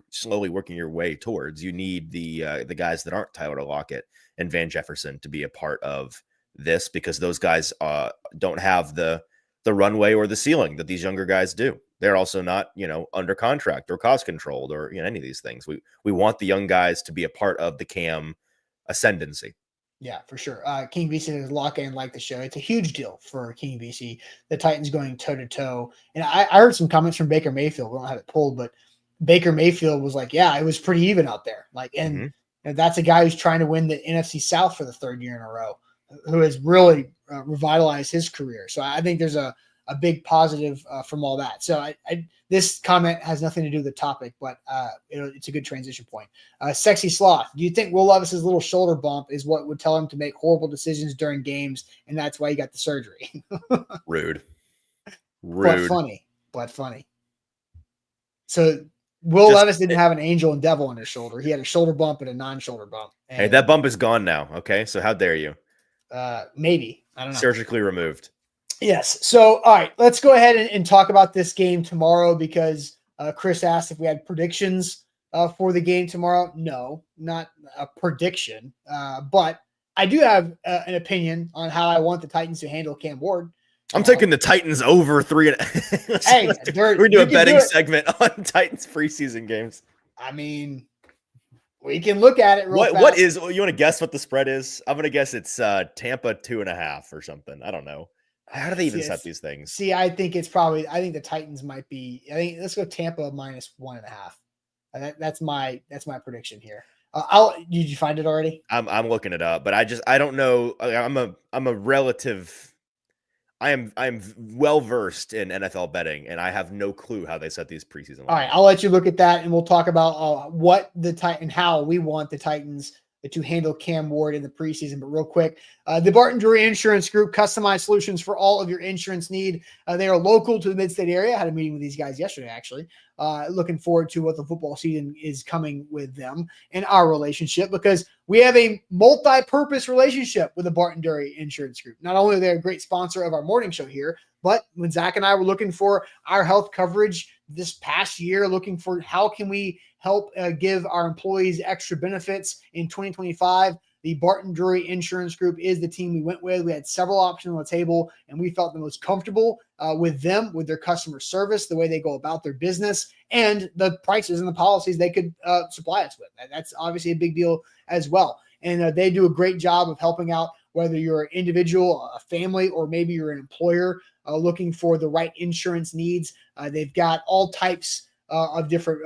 slowly working your way towards, you need the guys that aren't Tyler Lockett and Van Jefferson to be a part of this, because those guys don't have the runway or the ceiling that these younger guys do. They're also not, under contract or cost controlled or any of these things. We want the young guys to be a part of the Cam ascendancy. Yeah, for sure. King VC says lock in, like the show. It's a huge deal for King VC. The Titans going toe to toe. And I heard some comments from Baker Mayfield. We don't have it pulled, but Baker Mayfield was like, yeah, it was pretty even out there. And that's a guy who's trying to win the NFC South for the 3rd year in a row, who has really revitalized his career. So I think there's a big positive from all that. So this comment has nothing to do with the topic, but it's a good transition point. Sexy Sloth, do you think Will Levis's little shoulder bump is what would tell him to make horrible decisions during games, and that's why he got the surgery? Rude. But funny. So Will Levis didn't have an angel and devil on his shoulder. He had a shoulder bump and a non-shoulder bump. And, hey, that bump is gone now. Okay, so how dare you? Maybe. I don't know. Surgically removed. Yes. So, all right, let's go ahead and talk about this game tomorrow because Chris asked if we had predictions for the game tomorrow. No, not a prediction, but I do have an opinion on how I want the Titans to handle Cam Ward. I'm taking the Titans over 3. Hey, we're doing a betting segment on Titans preseason games. I mean, we can look at it real fast. What is, you want to guess what the spread is? I'm going to guess it's Tampa 2.5 or something. I don't know. How do they even set these things? See, I think the Titans might be, let's go Tampa -1.5. That's my prediction here. Did you find it already? I'm looking it up, but I don't know. I'm well versed in NFL betting, and I have no clue how they set these preseason lines. All right, I'll let you look at that, and we'll talk about how we want the Titans to handle Cam Ward in the preseason. But real quick, the Barton Drury Insurance Group, customized solutions for all of your insurance need. They are local to the mid-state area. I had a meeting with these guys yesterday, actually. Looking forward to what the football season is coming with them and our relationship, because we have a multi-purpose relationship with the Barton Drury Insurance Group. Not only are they a great sponsor of our morning show here, but when Zach and I were looking for our health coverage this past year, looking for how can we help give our employees extra benefits in 2025, the Barton Drury Insurance Group is the team we went with. We had several options on the table, and we felt the most comfortable with them, with their customer service, the way they go about their business, and the prices and the policies they could supply us with. That's obviously a big deal as well. And they do a great job of helping out, whether you're an individual, a family, or maybe you're an employer looking for the right insurance needs. They've got all types of different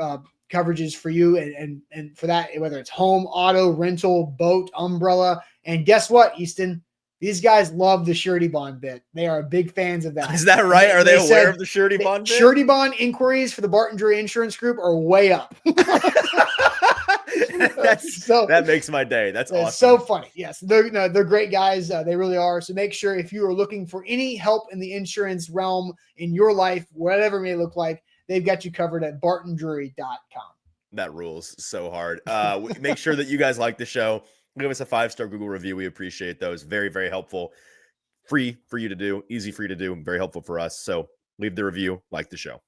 coverages for you, and for that, whether it's home, auto, rental, boat, umbrella. And guess what, Easton? These guys love the surety bond bit. They are big fans of that. Is that right? Are they aware of the surety bond bit? Surety bond inquiries for the Barton Drury Insurance Group are way up. That makes my day. That's awesome. So funny. Yes, they're great guys. They really are. So make sure, if you are looking for any help in the insurance realm in your life, whatever it may look like, they've got you covered at bartondrury.com. That rules so hard. Make sure that you guys like the show. Give us a 5-star Google review. We appreciate those. Very, very helpful. Free for you to do. Easy for you to do. Very helpful for us. So leave the review. Like the show.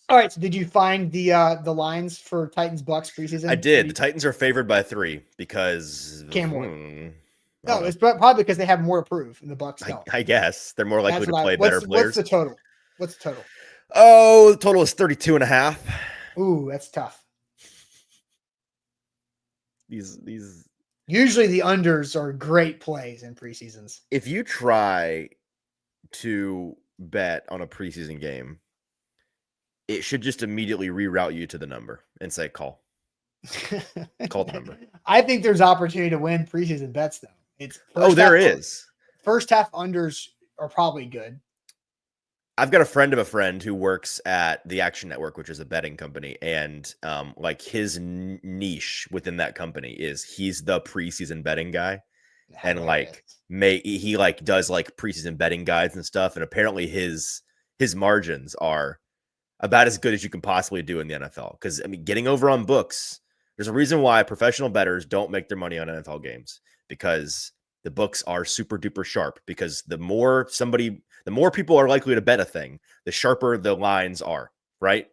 All right. So did you find the lines for Titans Bucs preseason? I did. The Titans are favored by 3 because Cam Ward. No, it's probably because they have more to prove, and the Bucs don't. I guess they're more likely to play better players. What's the total? Oh, the total is 32.5. Ooh, that's tough. These usually the unders are great plays in preseasons. If you try to bet on a preseason game, it should just immediately reroute you to the number and say call the number. I think there's opportunity to win preseason bets, though. There is. First half unders are probably good. I've got a friend of a friend who works at the Action Network, which is a betting company, and his niche within that company is he's the preseason betting guy, and he does preseason betting guides and stuff, and apparently his margins are about as good as you can possibly do in the NFL. Because getting over on books, there's a reason why professional bettors don't make their money on NFL games, because the books are super duper sharp. Because the more people are likely to bet a thing, the sharper the lines are, right?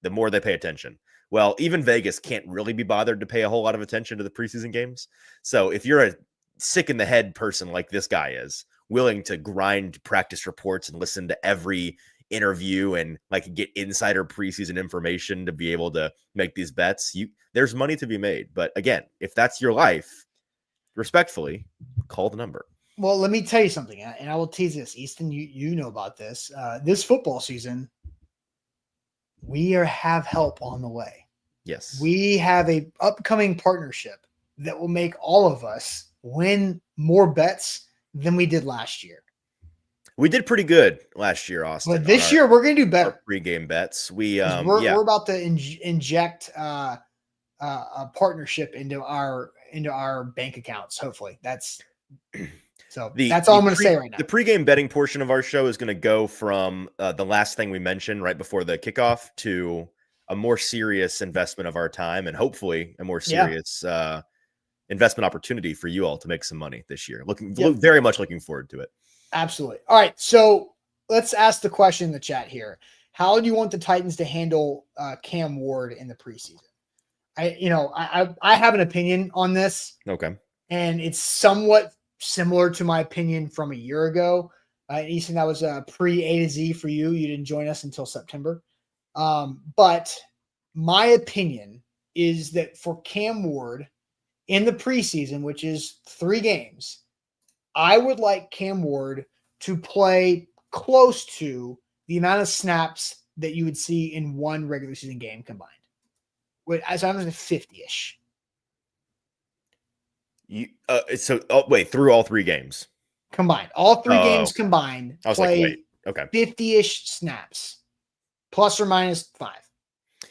The more they pay attention. Well, even Vegas can't really be bothered to pay a whole lot of attention to the preseason games. So if you're a sick in the head person like this guy is, willing to grind practice reports and listen to every interview and get insider preseason information to be able to make these bets, there's money to be made. But again, if that's your life, respectfully, call the number. Well, let me tell you something, and I will tease this. Easton, you know about this. This football season, we have help on the way. Yes. We have a upcoming partnership that will make all of us win more bets than we did last year. We did pretty good last year, Austin. But this year, we're going to do better. Pre-game bets. We're about to inject a partnership into our bank accounts. Hopefully, that's all I'm going to say right now. The pregame betting portion of our show is going to go from the last thing we mentioned right before the kickoff to a more serious investment of our time, and hopefully a more serious investment opportunity for you all to make some money this year. Very much looking forward to it. Absolutely. All right. So let's ask the question in the chat here. How do you want the Titans to handle Cam Ward in the preseason? I have an opinion on this. Okay. And it's somewhat similar to my opinion from a year ago. Easton, that was pre A to Z for you. You didn't join us until September. But my opinion is that for Cam Ward in the preseason, which is 3 games, I would like Cam Ward to play close to the amount of snaps that you would see in one regular season game combined. As I was 50-ish. Wait, through all 3 games combined, all 3 games combined, I was play like, wait, okay, 50-ish snaps, plus or minus 5.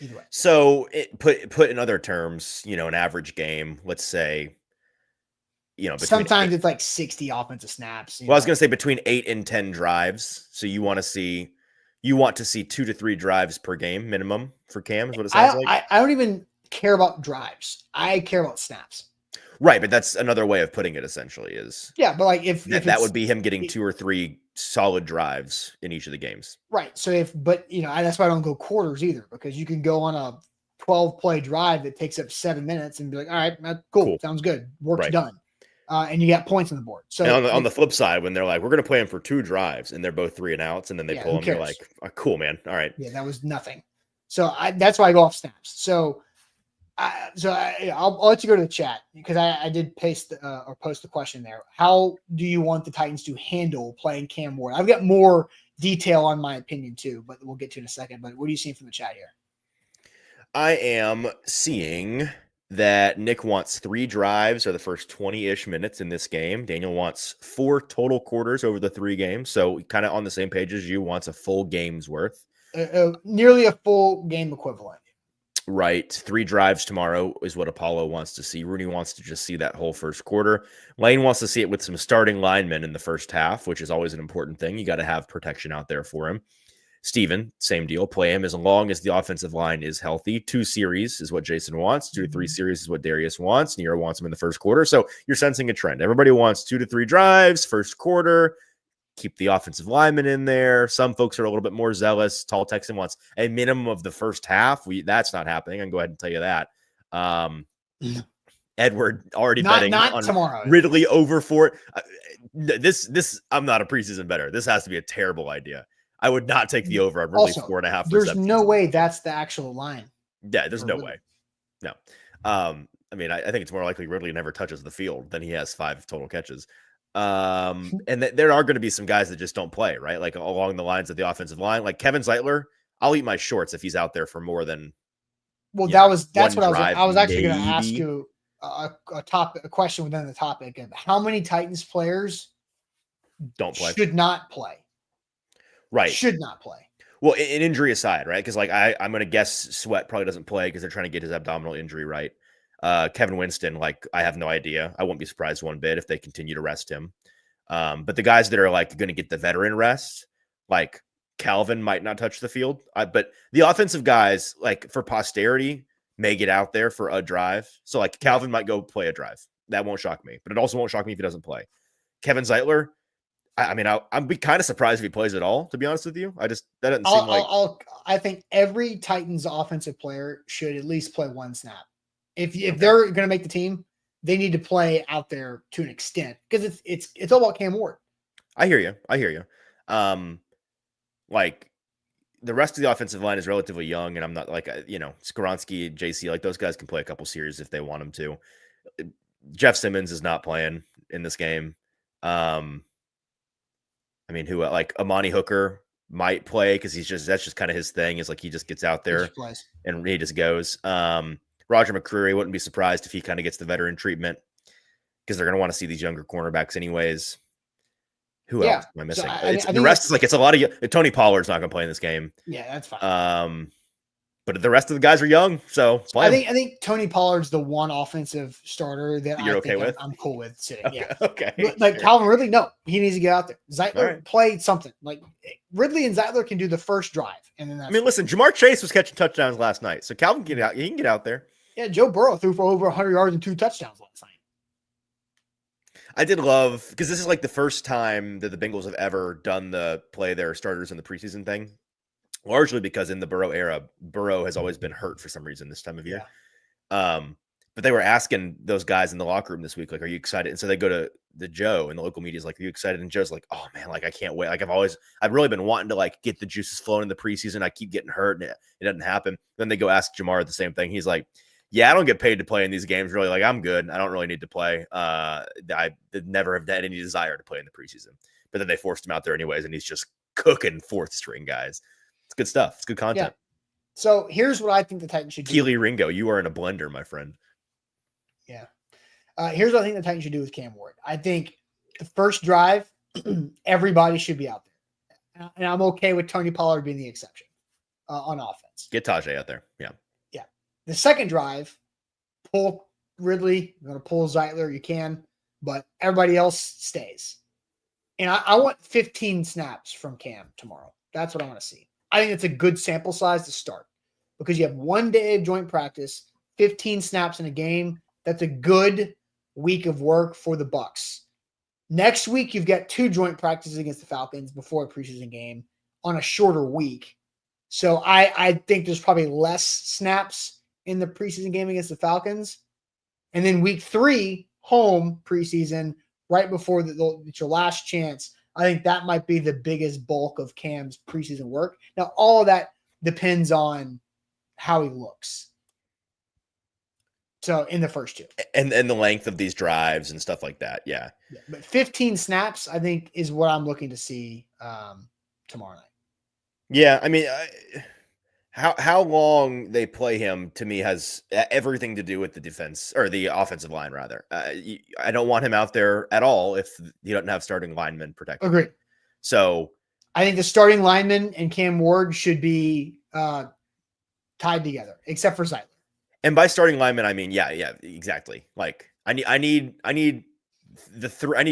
Either way. So put in other terms, an average game, let's say, sometimes it's like 60 offensive snaps. I was going to say between 8 and 10 drives. So you want to see 2 to 3 drives per game minimum for Cam is what it sounds like. I don't even care about drives. I care about snaps. Right, but that's another way of putting it. Essentially, is but like if that would be him getting 2 or 3 solid drives in each of the games. Right. So that's why I don't go quarters either, because you can go on a 12-play drive that takes up 7 minutes and be like, all right, cool. Sounds good, work's done, and you got points on the board. So on the flip side, when they're like, we're going to play him for 2 drives, and they're both 3 and outs, and then they pull him, you're like, oh, cool, man, all right. Yeah, that was nothing. So that's why I go off snaps. So. I'll let you go to the chat because I did post the question there. How do you want the Titans to handle playing Cam Ward? I've got more detail on my opinion too, but we'll get to in a second. But what are you seeing from the chat here? I am seeing that Nick wants 3 drives or the first 20-ish minutes in this game. Daniel wants 4 total quarters over the 3 games. So kind of on the same page as you, wants a full game's worth. Nearly a full game equivalent. Right. 3 drives tomorrow is what Apollo wants to see. Rooney wants to just see that whole first quarter. Lane wants to see it with some starting linemen in the first half, which is always an important thing. You got to have protection out there for him. Steven, same deal. Play him as long as the offensive line is healthy. 2 series is what Jason wants. 2 to 3 series is what Darius wants. Nero wants him in the first quarter. So you're sensing a trend. Everybody wants 2 to 3 drives, first quarter. Keep the offensive lineman in there. Some folks are a little bit more zealous. Tall Texan wants a minimum of the first half. That's not happening. I can go ahead and tell you that. Edward already betting on tomorrow. Ridley over 4. This I'm not a preseason bettor. This has to be a terrible idea. I would not take the over on Ridley 4.5. There's no way that's the actual line. Yeah, there's no way. No. I mean, I think it's more likely Ridley never touches the field than he has 5 total catches. And there are going to be some guys that just don't play, right? Like along the lines of the offensive line, like Kevin Zeitler. I'll eat my shorts if he's out there for more than. Well, that's what I was actually going to ask you a question within the topic of how many Titans players don't play, should not play, right? Should not play. Well, an injury aside, right? Because like I'm going to guess Sweat probably doesn't play because they're trying to get his abdominal injury right. Kevin Winston, like I have no idea. I won't be surprised one bit if they continue to rest him. But the guys that are like going to get the veteran rest, like Calvin might not touch the field. But the offensive guys, like for posterity, may get out there for a drive. So like Calvin might go play a drive. That won't shock me. But it also won't shock me if he doesn't play. Kevin Zeitler, I'd be kind of surprised if he plays at all, to be honest with you. That doesn't seem like. I think every Titans offensive player should at least play 1 snap. If they're going to make the team, they need to play out there to an extent because it's all about Cam Ward. I hear you. Like the rest of the offensive line is relatively young, and I'm not like Skoronski, JC, like those guys can play a couple series if they want them to. Jeff Simmons is not playing in this game. Who like Amani Hooker might play because that's just kind of his thing. Is like he just gets out there and he just goes. Roger McCreary, wouldn't be surprised if he kind of gets the veteran treatment because they're going to want to see these younger cornerbacks anyways. Who else am I missing? So the rest is like it's a lot of Tony Pollard's not going to play in this game. Yeah, that's fine. But the rest of the guys are young, so I think Tony Pollard's the one offensive starter that you're okay with. I'm cool with sitting. Okay, yeah, okay. Like Calvin Ridley, no, he needs to get out there. Zeitler played something. Like Ridley and Zeitler can do the first drive, and then listen, Jamar Chase was catching touchdowns last night, so Calvin can get out. He can get out there. Yeah, Joe Burrow threw for over 100 yards and 2 touchdowns last night. I did love, because this is like the first time that the Bengals have ever done the play their starters in the preseason thing, largely because in the Burrow era, Burrow has always been hurt for some reason this time of year. But they were asking those guys in the locker room this week, like, are you excited? And so they go to the Joe, and the local media is like, are you excited? And Joe's like, oh man, like I can't wait. Like I've really been wanting to like get the juices flowing in the preseason. I keep getting hurt and it doesn't happen. Then they go ask Jamar the same thing. He's like, yeah, I don't get paid to play in these games. Really, like I'm good. I don't really need to play. I never have had any desire to play in the preseason. But then they forced him out there anyways, and he's just cooking fourth string guys. It's good stuff. It's good content. Yeah. So here's what I think the Titans should do. Keely Ringo, you are in a blender, my friend. Yeah. Here's what I think the Titans should do with Cam Ward. I think the first drive, everybody should be out there. And I'm okay with Tony Pollard being the exception on offense. Get Tajay out there. Yeah. Yeah. The second drive, pull Ridley. You're going to pull Zeitler. You can. But everybody else stays. And I want 15 snaps from Cam tomorrow. That's what I want to see. I think it's a good sample size to start because you have 1 day of joint practice, 15 snaps in a game. That's a good week of work for the Bucs. Next week, you've got 2 joint practices against the Falcons before a preseason game on a shorter week. So I think there's probably less snaps in the preseason game against the Falcons. And then week 3, home preseason, right before it's your last chance. I think that might be the biggest bulk of Cam's preseason work. Now, all of that depends on how he looks. So in the first 2. And the length of these drives and stuff like that. Yeah. But 15 snaps, I think, is what I'm looking to see tomorrow night. Yeah. I mean, how long they play him to me has everything to do with the defense or the offensive line, rather. I don't want him out there at all if you don't have starting linemen protected. Agreed. So I think the starting lineman and Cam Ward should be tied together, except for Zeitler. And by starting lineman, I mean, yeah, exactly. Like I need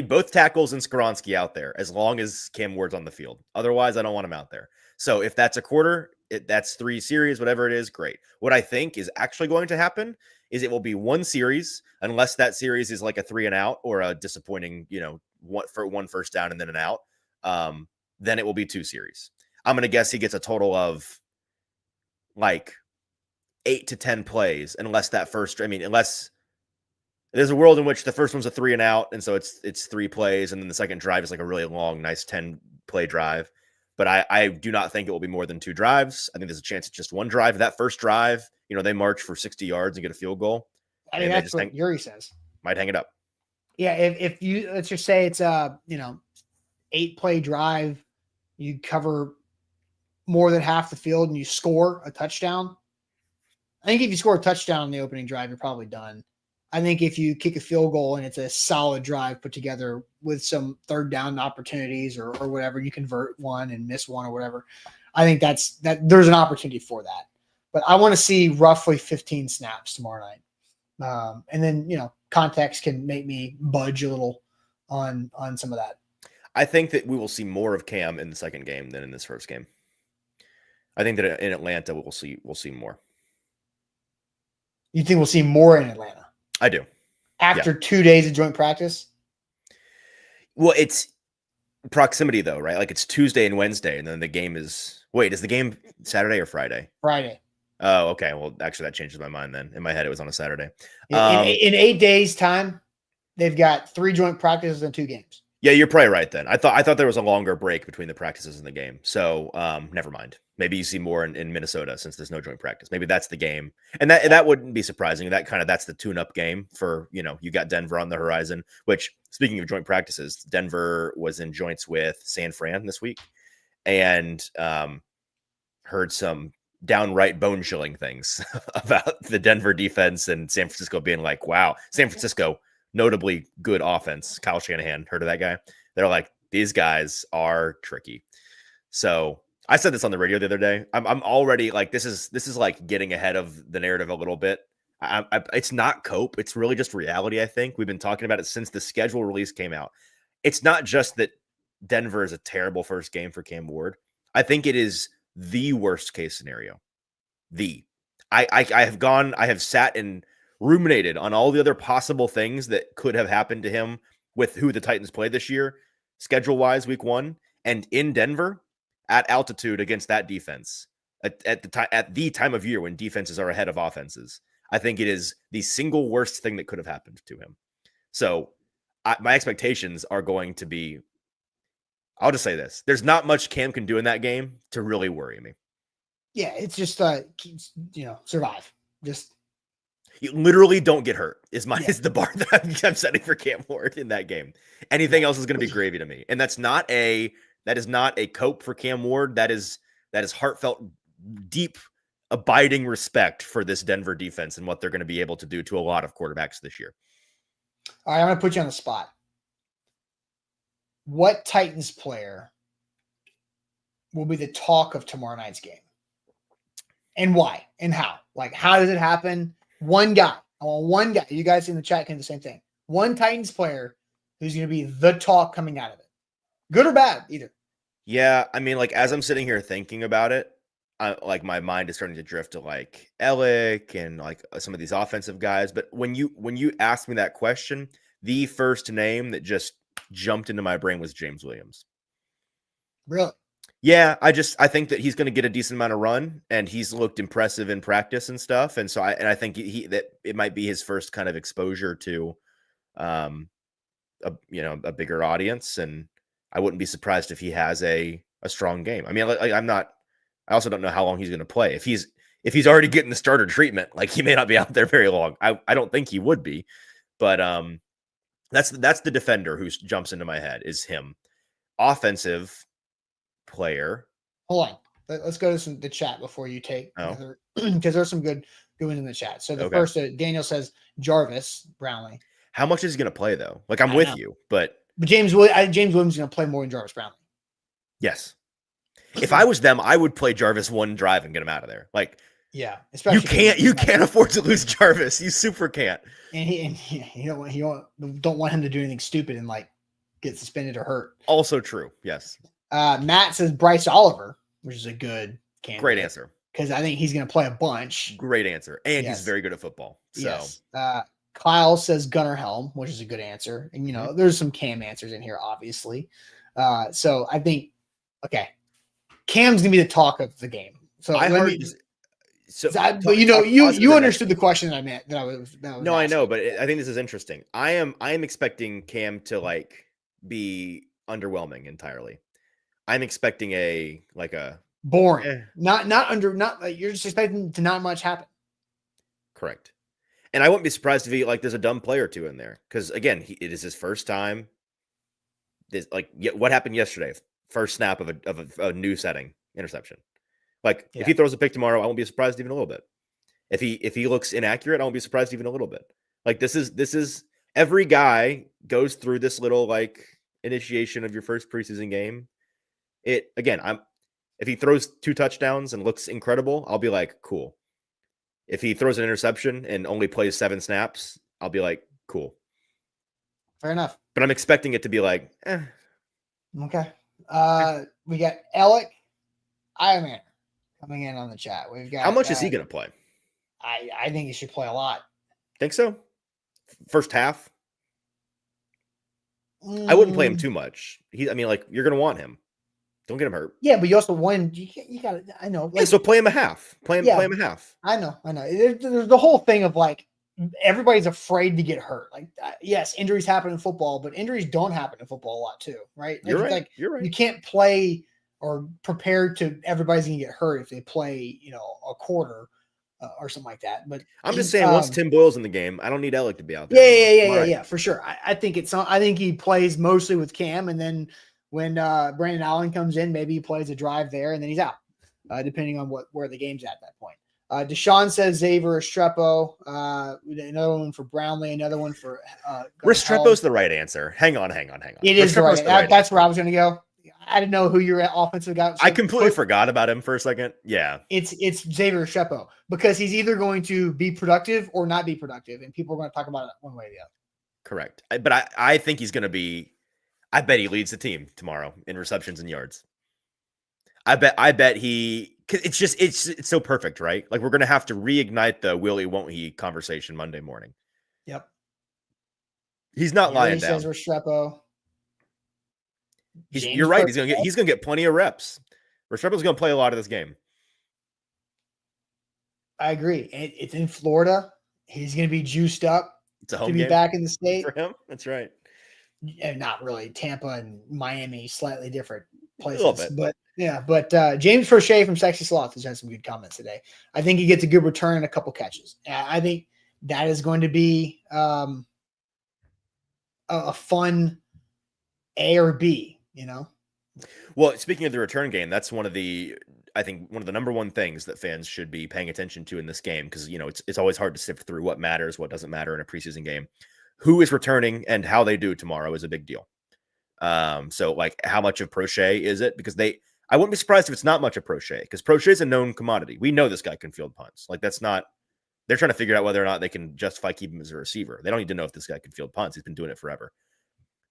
both tackles and Skoronski out there as long as Cam Ward's on the field. Otherwise, I don't want him out there. So if that's a quarter, that's 3 series, whatever it is, great. What I think is actually going to happen is it will be 1 series, unless that series is like a 3 and out or a disappointing, one first down and then an out. Then it will be 2 series. I'm going to guess he gets a total of like 8 to 10 plays, unless there's a world in which the first one's a 3 and out. And so it's 3 plays. And then the second drive is like a really long, nice 10 play drive. But I do not think it will be more than 2 drives. I think there's a chance it's just 1 drive. That first drive, they march for 60 yards and get a field goal. I mean, that's what Yuri says. Might hang it up. Yeah. If you, let's just say it's a, 8-play drive, you cover more than half the field and you score a touchdown. I think if you score a touchdown on the opening drive, you're probably done. I think if you kick a field goal and it's a solid drive put together with some third down opportunities or whatever, you convert one and miss one or whatever. I think that there's an opportunity for that. But I want to see roughly 15 snaps tomorrow night. And then, context can make me budge a little on some of that. I think that we will see more of Cam in the second game than in this first game. I think that in Atlanta we'll see more. You think we'll see more in Atlanta? I do. After 2 days of joint practice? Well, it's proximity though, right? Like it's Tuesday and Wednesday, and then the game is the game Saturday or Friday? Friday. Oh, okay. Well, actually that changes my mind then. In my head, it was on a Saturday. In 8 days' time, they've got 3 joint practices and 2 games. Yeah, you're probably right then. I thought there was a longer break between the practices and the game. So never mind. Maybe you see more in Minnesota since there's no joint practice. Maybe that's the game. And that wouldn't be surprising. That's the tune-up game for, you got Denver on the horizon, which, speaking of joint practices, Denver was in joints with San Fran this week and heard some downright bone-chilling things about the Denver defense and San Francisco being like, wow, San Francisco, notably good offense. Kyle Shanahan, heard of that guy? They're like, these guys are tricky. So I said this on the radio the other day. I'm already like, this is like getting ahead of the narrative a little bit. It's not cope. It's really just reality. I think we've been talking about it since the schedule release came out. It's not just that Denver is a terrible first game for Cam Ward. I think it is the worst case scenario. I have sat and ruminated on all the other possible things that could have happened to him with who the Titans play this year, schedule-wise, week 1, and in Denver at altitude against that defense at the time of year when defenses are ahead of offenses. I think it is the single worst thing that could have happened to him. So my expectations are going to be, I'll just say this. There's not much Cam can do in that game to really worry me. Yeah, it's just, survive. Just you literally don't get hurt is the bar that I'm setting for Cam Ward in that game. Anything else is going to be gravy to me. And that is not a cope for Cam Ward. That is heartfelt, deep, abiding respect for this Denver defense and what they're going to be able to do to a lot of quarterbacks this year. All right, I'm going to put you on the spot. What Titans player will be the talk of tomorrow night's game? And why? And how? Like, how does it happen? One guy. I want one guy. You guys in the chat can do the same thing. One Titans player who's going to be the talk coming out of it. Good or bad, either. Yeah, I mean, like, as I'm sitting here thinking about it, like, my mind is starting to drift to, like, Ellick and, like, some of these offensive guys. But when you asked me that question, the first name that just jumped into my brain was James Williams. Really? Yeah, I think that he's going to get a decent amount of run, and he's looked impressive in practice and stuff. And so I think that it might be his first kind of exposure to, a bigger audience. And I wouldn't be surprised if he has a strong game. I mean, I also don't know how long he's going to play. If he's already getting the starter treatment, like, he may not be out there very long. I don't think he would be, but that's the defender who jumps into my head is him. Offensive player. Hold on. Let's go to the chat before you take because there's some good ones in the chat. So the first, Daniel says Jarvis Brownlee. How much is he going to play though? Like, I'm with you, but James Williams is going to play more than Jarvis Brownlee. Yes. If I was them, I would play Jarvis one drive and get him out of there. Like, yeah, especially you can't afford to lose Jarvis. You super can't. And you don't want him to do anything stupid and, like, get suspended or hurt. Also true. Yes. Matt says Bryce Oliver, which is a good candidate. Great answer. Because I think he's going to play a bunch. Great answer. And he's very good at football. So. Yes. Kyle says Gunnar Helm, which is a good answer. And, there's some Cam answers in here, obviously. So I think, okay, Cam's going to be the talk of the game. So you understood the question that I meant. That I was no, asking. I know, but I think this is interesting. I am expecting Cam to, like, be underwhelming entirely. I'm expecting a boring, not you're just expecting to not much happen. Correct. And I wouldn't be surprised if there's a dumb play or two in there. Cause again, it is his first time. What happened yesterday? First snap of a new setting, interception. If he throws a pick tomorrow, I won't be surprised even a little bit. If he looks inaccurate, I won't be surprised even a little bit. Like, this is every guy goes through this little, like, initiation of your first preseason game. If he throws 2 touchdowns and looks incredible, I'll be like, cool. If he throws an interception and only plays 7 snaps, I'll be like, cool. Fair enough. But I'm expecting it to be like, Okay. We got Alec Ironman coming in on the chat. We've got. How much is he going to play? I think he should play a lot. Think so? First half? I wouldn't play him too much. You're going to want him. Don't get him hurt. Yeah, but you also won. You got to. I know. So play him a half. Play him a half. I know. There's the whole thing of, like, everybody's afraid to get hurt. Like, yes, injuries happen in football, but injuries don't happen in football a lot too, right? You're right. You can't play or prepare to everybody's going to get hurt if they play, a quarter or something like that. But I'm just saying, once Tim Boyle's in the game, I don't need Ellick to be out there. Yeah, for sure. I think I think he plays mostly with Cam, and then when Brandon Allen comes in, maybe he plays a drive there, and then he's out, depending on where the game's at that point. Deshaun says Xavier Restrepo, another one for Brownlee, another one for Restrepo's the right answer. Hang on. It is the right. That's where I was going to go. I didn't know who your offensive guy was. I completely forgot about him for a second. Yeah. It's Xavier Restrepo, because he's either going to be productive or not be productive, and people are going to talk about it one way or the other. Correct. But I think he's going to be – I bet he leads the team tomorrow in receptions and yards. I bet he – it's so perfect, right? Like, we're going to have to reignite the will he, won't he conversation Monday morning. Yep. He's not Gary lying says down. Restrepo. You're right. He's gonna get plenty of reps. Restrepo's gonna play a lot of this game. I agree. It's in Florida. He's going to be juiced up It's a home to be game back in the state. for him. That's right. And not really. Tampa and Miami, slightly different places. A little bit. But yeah, James Prochet from Sexy Sloth has had some good comments today. I think he gets a good return and a couple catches. I think that is going to be a fun A or B, you know? Well, speaking of the return game, that's one of the number one things that fans should be paying attention to in this game, because it's always hard to sift through what matters, what doesn't matter in a preseason game. Who is returning and how they do tomorrow is a big deal. So like, how much of Prochet is it? Because I wouldn't be surprised if it's not much of Prochet, because Prochet is a known commodity. We know this guy can field punts. Like, they're trying to figure out whether or not they can justify keeping him as a receiver. They don't need to know if this guy can field punts. He's been doing it forever.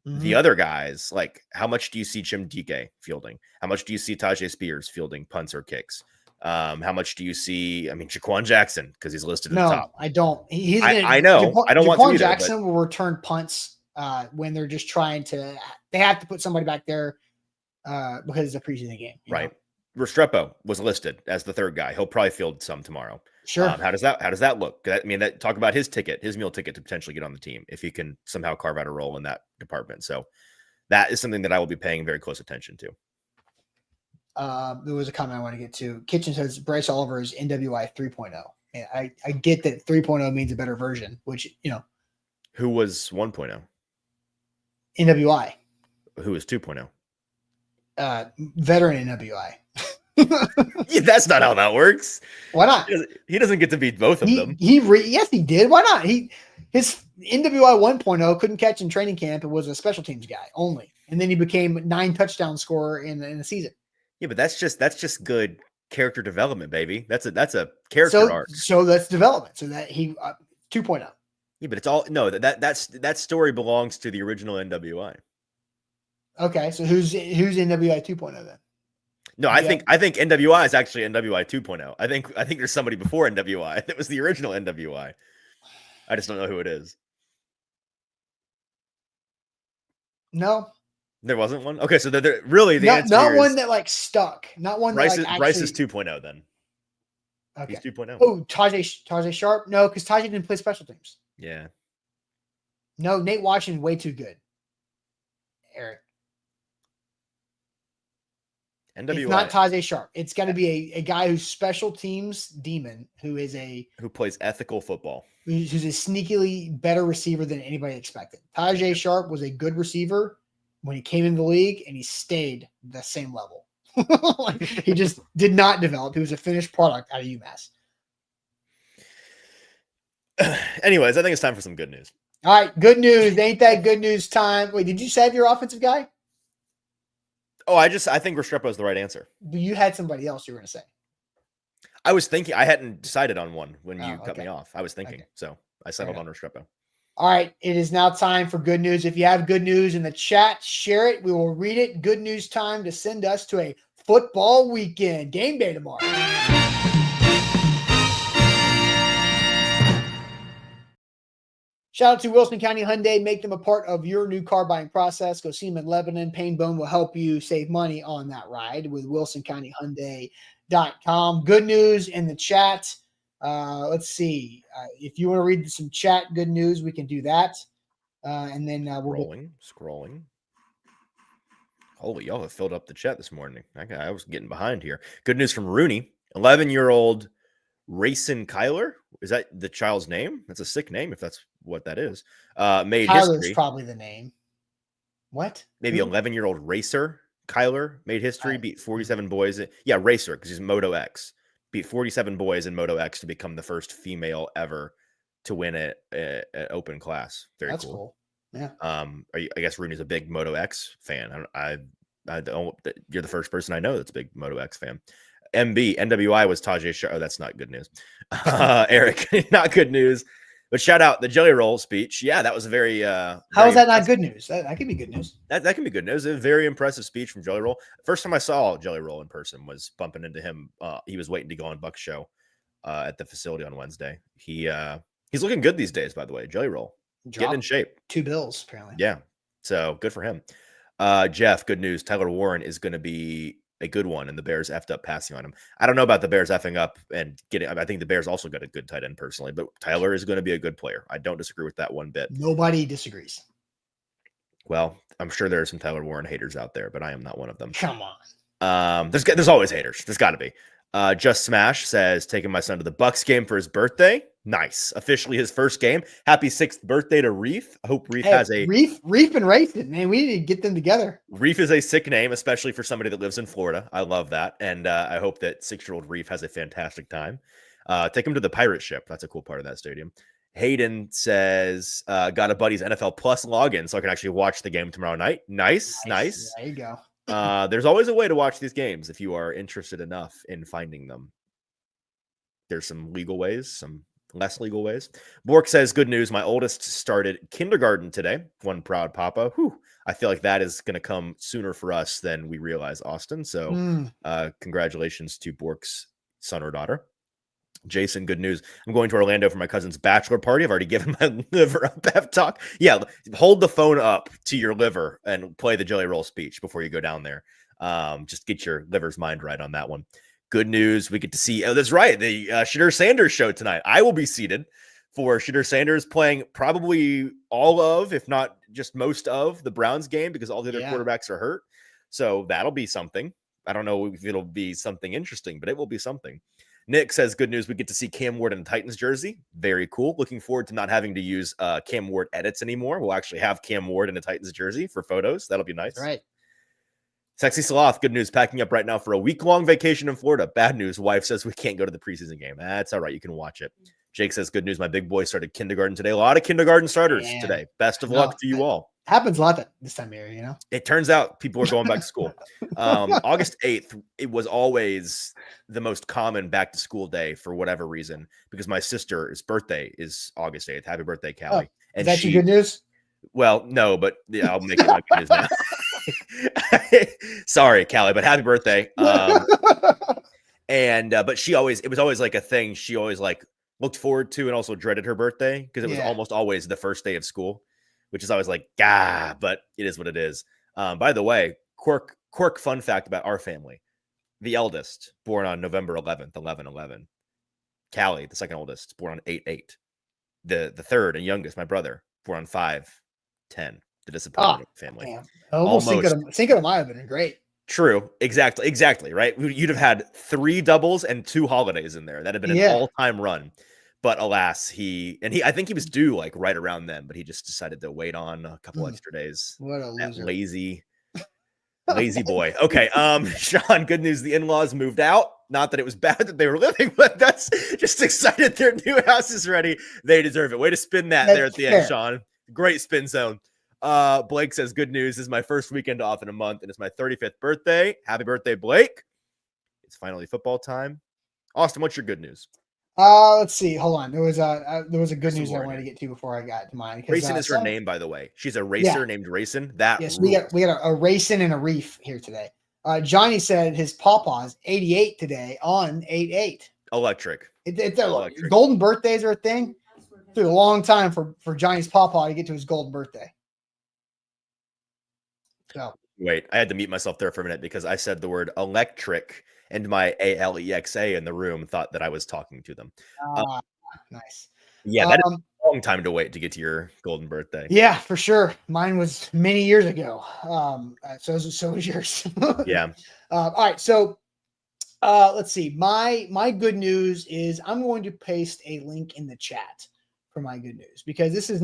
Mm-hmm. The other guys, like, how much do you see Jim DK fielding? How much do you see Tajay Spears fielding punts or kicks? How much do you see, Jaquan Jackson, because he's listed at the top? I don't. I know. I don't want to either, Jackson will return punts when they're just trying to – they have to put somebody back there because it's a preseason game. Right. Restrepo was listed as the third guy. He'll probably field some tomorrow. Sure. How does that look? Talk about his meal ticket to potentially get on the team if he can somehow carve out a role in that department. So that is something that I will be paying very close attention to. There was a comment I want to get to. Kitchen says Bryce Oliver is NWI 3.0. Yeah, I get that 3.0 means a better version, which, Who was 1.0? NWI. Who was 2.0? Veteran NWI. Yeah, that's not how that works. Why not? He doesn't get to be both of them. Yes, he did. Why not? His NWI 1.0 couldn't catch in training camp and was a special teams guy only, and then he became 9 touchdown scorer in the season. Yeah, but that's just good character development, baby. That's a character arc. So that's development. So that he 2.0. Yeah, but it's all that story belongs to the original NWI. Okay, so who's NWI 2.0 then? No, I think NWI is actually NWI 2.0. I think there's somebody before NWI that was the original NWI. I just don't know who it is. No, there wasn't one. Okay, so they're really the answer not one is, that like stuck. Not one. Bryce that Bryce is 2.0 then. Okay. He's 2.0. Oh, Tajay Sharp. No, because Tajay didn't play special teams. Yeah. No, Nate Washington way too good. Eric. NWI. It's not Tajay Sharp. It's got to be a guy who's special teams demon, who plays ethical football, who's a sneakily better receiver than anybody expected. Tajay Sharp was a good receiver when he came into the league, and he stayed the same level. He just did not develop. He was a finished product out of UMass. Anyways, I think it's time for some good news. All right, good news. Ain't that good news time? Wait, did you save your offensive guy? Oh, I think Restrepo is the right answer. You had somebody else you were going to say. I was thinking. I hadn't decided on one when you cut me off. I was thinking. So I settled on Restrepo. All right, it is now time for good news. If you have good news in the chat, share it. We will read it. Good news time to send us to a football weekend. Game day tomorrow. Shout out to Wilson County Hyundai. Make them a part of your new car buying process. Go see them in Lebanon. Painbone will help you save money on that ride with WilsonCountyHyundai.com. Good news in the chat. Let's see. If you want to read some chat good news, we can do that. And then we'll scrolling. Holy, y'all have filled up the chat this morning. I was getting behind here. Good news from Rooney. 11-year-old Rayson Kyler. Is that the child's name? That's a sick name if that's what that is. Made Kyler's history. Probably the name. What? Maybe 11-year-old Racer Kyler made history, beat 47 boys. Yeah, Racer, because he's Moto X. Beat 47 boys in Moto X to become the first female ever to win an open class. That's cool. Yeah. I guess Rooney's a big Moto X fan. I don't. You're the first person I know that's a big Moto X fan. NWI was Tajay Sharp. Oh, that's not good news. Eric, not good news. But shout out the Jelly Roll speech. Yeah, that was a very. How is that not good news? That can be good news. That can be good news. A very impressive speech from Jelly Roll. First time I saw Jelly Roll in person was bumping into him. He was waiting to go on Bucs show at the facility on Wednesday. He's looking good these days, by the way. Jelly Roll. getting in shape. 2 bills, apparently. Yeah. So good for him. Jeff, good news. Tyler Warren is going to be a good one, and the Bears effed up passing on him. I don't know about the Bears effing up and getting. I think the Bears also got a good tight end personally, but Tyler is going to be a good player. I don't disagree with that one bit. Nobody disagrees. Well, I'm sure there are some Tyler Warren haters out there, but I am not one of them. Come on. There's always haters. There's got to be. Just Smash says, taking my son to the Bucs game for his birthday. Nice. Officially his first game. Happy 6th birthday to Reef. I hope Reef has a... Reef and Racing, man. We need to get them together. Reef is a sick name, especially for somebody that lives in Florida. I love that. And I hope that 6-year-old Reef has a fantastic time. Take him to the pirate ship. That's a cool part of that stadium. Hayden says, got a buddy's NFL Plus login so I can actually watch the game tomorrow night. Nice. There you go. There's always a way to watch these games if you are interested enough in finding them. There's some legal ways, some less legal ways. Bork says, good news. My oldest started kindergarten today. One proud papa. Whew. I feel like that is going to come sooner for us than we realize, Austin. So congratulations to Bork's son or daughter. Jason, good news. I'm going to Orlando for my cousin's bachelor party. I've already given my liver a pep talk. Yeah, hold the phone up to your liver and play the Jelly Roll speech before you go down there. Just get your liver's mind right on that one. Good news. We get to see, that's right, the Shadur Sanders show tonight. I will be seated for Shadur Sanders playing probably all of, if not just most of, the Browns game because all the other quarterbacks are hurt. So that'll be something. I don't know if it'll be something interesting, but it will be something. Nick says, good news. We get to see Cam Ward in a Titans jersey. Very cool. Looking forward to not having to use Cam Ward edits anymore. We'll actually have Cam Ward in a Titans jersey for photos. That'll be nice. Right. Sexy Sloth, good news. Packing up right now for a week-long vacation in Florida. Bad news. Wife says we can't go to the preseason game. That's all right. You can watch it. Jake says, good news. My big boy started kindergarten today. A lot of kindergarten starters today. Best of luck to you all. Happens a lot this time of year, you know? It turns out people are going back to school. August 8th, it was always the most common back to school day for whatever reason, because my sister's birthday is August 8th. Happy birthday, Callie. And is that your good news? Well, no, but yeah, I'll make it my good news now. Sorry, Callie, but happy birthday. But it was always like a thing she always like looked forward to and also dreaded her birthday because it was almost always the first day of school, which is always like, but it is what it is. By the way, quirk fun fact about our family. The eldest, born on November 11th, 11/11. Callie, the second oldest, born on 8/8. The third and youngest, my brother, born on 5/10. The disappointment of the family. Damn. Almost Cinco de Mayo would have been great. True. Exactly. Right. You'd have had 3 doubles and 2 holidays in there. That'd have been an all-time run. But alas, I think he was due like right around then, but he just decided to wait on a couple extra days. What a loser. Lazy boy. Okay. Sean, good news. The in-laws moved out. Not that it was bad that they were living, but that's just excited. Their new house is ready. They deserve it. Way to spin that there at the end, Sean. Great spin zone. Blake says, good news. This is my first weekend off in a month, and it's my 35th birthday. Happy birthday, Blake. It's finally football time. Austin, what's your good news? Let's see. Hold on. There was a good news I wanted to get to before I got to mine. Racing is her name, by the way. She's a racer named Racing. Yes, we got a Racing and a Reef here today. Johnny said his pawpaw's 88 today on 8/8. Electric. It's electric. Golden birthdays are a thing. It took a long time for Johnny's pawpaw to get to his golden birthday. So wait, I had to mute myself there for a minute because I said the word electric and my ALEXA in the room thought that I was talking to them. Nice. Yeah, that is a long time to wait to get to your golden birthday. Yeah, for sure. Mine was many years ago. So was yours. Yeah. All right. So let's see. My good news is I'm going to paste a link in the chat for my good news because this is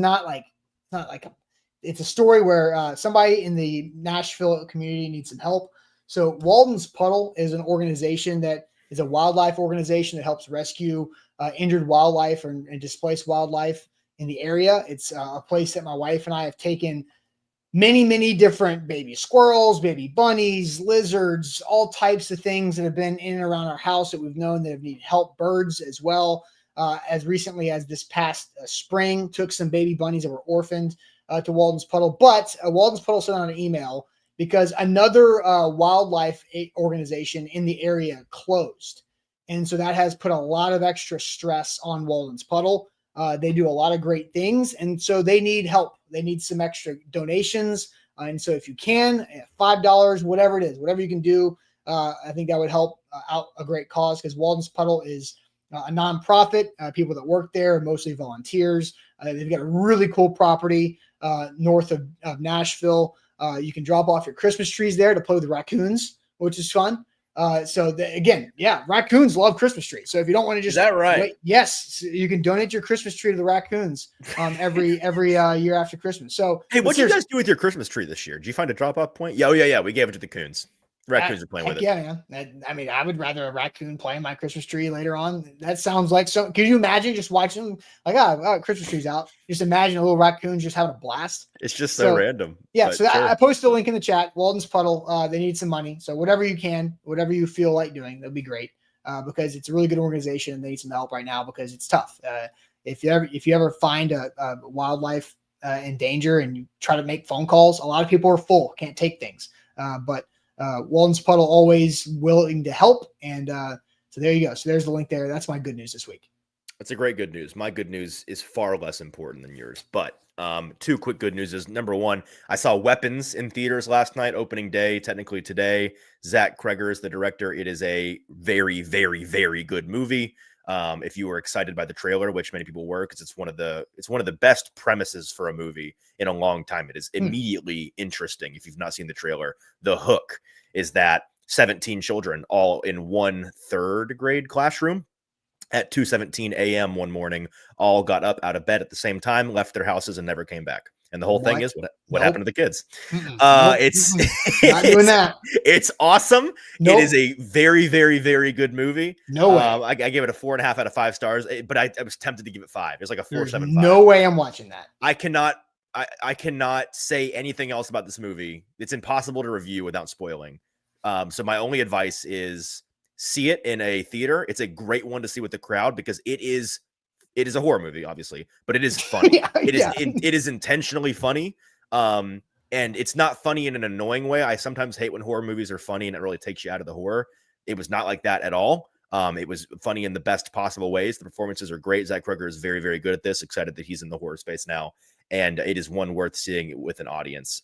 it's a story where somebody in the Nashville community needs some help. So Walden's Puddle is an organization that is a wildlife organization that helps rescue injured wildlife and displaced wildlife in the area. It's a place that my wife and I have taken many, many different baby squirrels, baby bunnies, lizards, all types of things that have been in and around our house that we've known that have needed help. Birds as well. As recently as this past spring, took some baby bunnies that were orphaned to Walden's Puddle. But Walden's Puddle sent out an email because another wildlife organization in the area closed. And so that has put a lot of extra stress on Walden's Puddle. They do a lot of great things, and so they need help. They need some extra donations. And so if you can, $5, whatever it is, whatever you can do, I think that would help out a great cause, because Walden's Puddle is a nonprofit. People that work there are mostly volunteers. They've got a really cool property north of Nashville. You can drop off your Christmas trees there to play with the raccoons, which is fun. Again, raccoons love Christmas trees. So if you don't want to just, is that right? Wait, yes, you can donate your Christmas tree to the raccoons every year after Christmas. So hey, what did you guys do with your Christmas tree this year? Did you find a drop off point? Yeah. We gave it to the coons. Raccoons are playing with it. Yeah, man. I mean, I would rather a raccoon play in my Christmas tree later on. That sounds like so. Can you imagine just watching like, Christmas tree's out? Just imagine a little raccoon just having a blast. It's just so random. Yeah. So sure. I posted a link in the chat. Walden's Puddle. They need some money. So whatever you can, whatever you feel like doing, that'd be great. Because it's a really good organization and they need some help right now because it's tough. If you ever find a wildlife in danger and you try to make phone calls, a lot of people are full, can't take things. But Walden's Puddle always willing to help. And so there you go. So there's the link there. That's my good news this week. That's a great good news. My good news is far less important than yours. But two quick good news is, number one, I saw Weapons in theaters last night, opening day, technically today. Zach Kreger is the director. It is a very, very, very good movie. If you were excited by the trailer, which many people were, because it's one of the best premises for a movie in a long time. It is immediately interesting. If you've not seen the trailer, the hook is that 17 children all in one third grade classroom at 2:17 a.m. one morning all got up out of bed at the same time, left their houses, and never came back. And the whole thing is what happened to the kids. It's not doing that. It's awesome. It is a very, very, very good movie. No way. I gave it a 4.5 out of 5 stars, but I was tempted to give it 5. It's like a 4.75. No way I'm watching that. I cannot say anything else about this movie. It's impossible to review without spoiling. So my only advice is see it in a theater. It's a great one to see with the crowd because it is a horror movie, obviously, but it is funny. It is intentionally funny. And it's not funny in an annoying way. I sometimes hate when horror movies are funny and it really takes you out of the horror. It was not like that at all. It was funny in the best possible ways. The performances are great. Zach Kreger is very, very good at this. Excited that he's in the horror space now. And it is one worth seeing with an audience.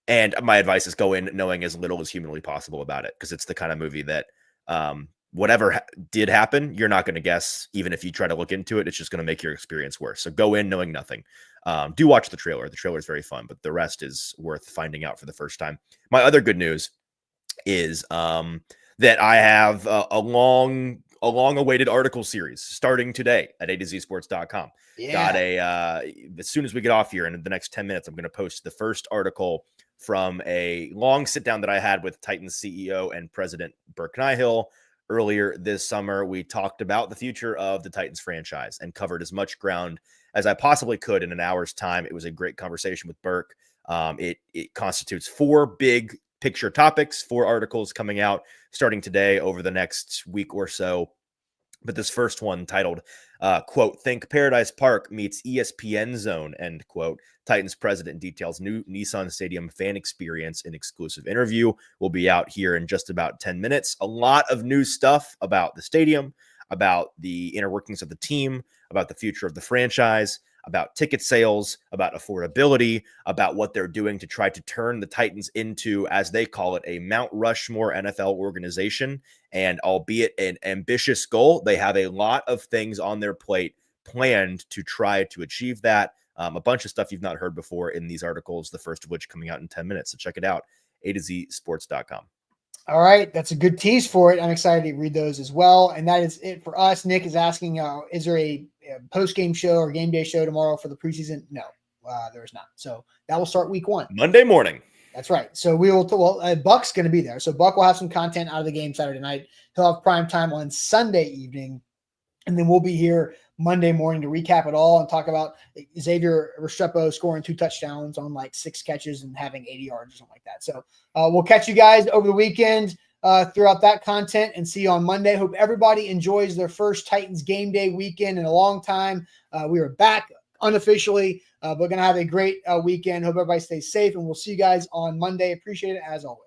And my advice is go in knowing as little as humanly possible about it, because it's the kind of movie that whatever did happen, you're not going to guess. Even if you try to look into it, it's just going to make your experience worse. So go in knowing nothing. Do watch the trailer. The trailer is very fun, but the rest is worth finding out for the first time. My other good news is that I have a long-awaited article series starting today at A2Zsports.com. Got as soon as we get off here in the next 10 minutes, I'm going to post the first article from a long sit down that I had with Titans CEO and President Burke Nihill earlier this summer. We talked about the future of the Titans franchise and covered as much ground as I possibly could in an hour's time. It was a great conversation with Burke. It constitutes 4 big picture topics, 4 articles coming out starting today over the next week or so. But this first one, titled, quote, "Think Paradise Park meets ESPN Zone," end quote. Titans president details new Nissan Stadium fan experience in exclusive interview. Will be out here in just about 10 minutes. A lot of new stuff about the stadium, about the inner workings of the team, about the future of the franchise, about ticket sales, about affordability, about what they're doing to try to turn the Titans into, as they call it, a Mount Rushmore NFL organization. And albeit an ambitious goal, they have a lot of things on their plate planned to try to achieve that. A bunch of stuff you've not heard before in these articles, the first of which coming out in 10 minutes. So check it out, A2Zsports.com. All right, that's a good tease for it. I'm excited to read those as well. And that is it for us. Nick is asking, is there a post-game show or game day show tomorrow for the preseason? No, there is not. So that will start week 1. Monday morning. That's right. So we will, Buck's going to be there. So Buck will have some content out of the game Saturday night. He'll have prime time on Sunday evening. And then we'll be here Monday morning to recap it all and talk about Xavier Restrepo scoring 2 touchdowns on like 6 catches and having 80 yards or something like that. So we'll catch you guys over the weekend throughout that content and see you on Monday. Hope everybody enjoys their first Titans game day weekend in a long time. We are back unofficially. We're going to have a great weekend. Hope everybody stays safe, and we'll see you guys on Monday. Appreciate it as always.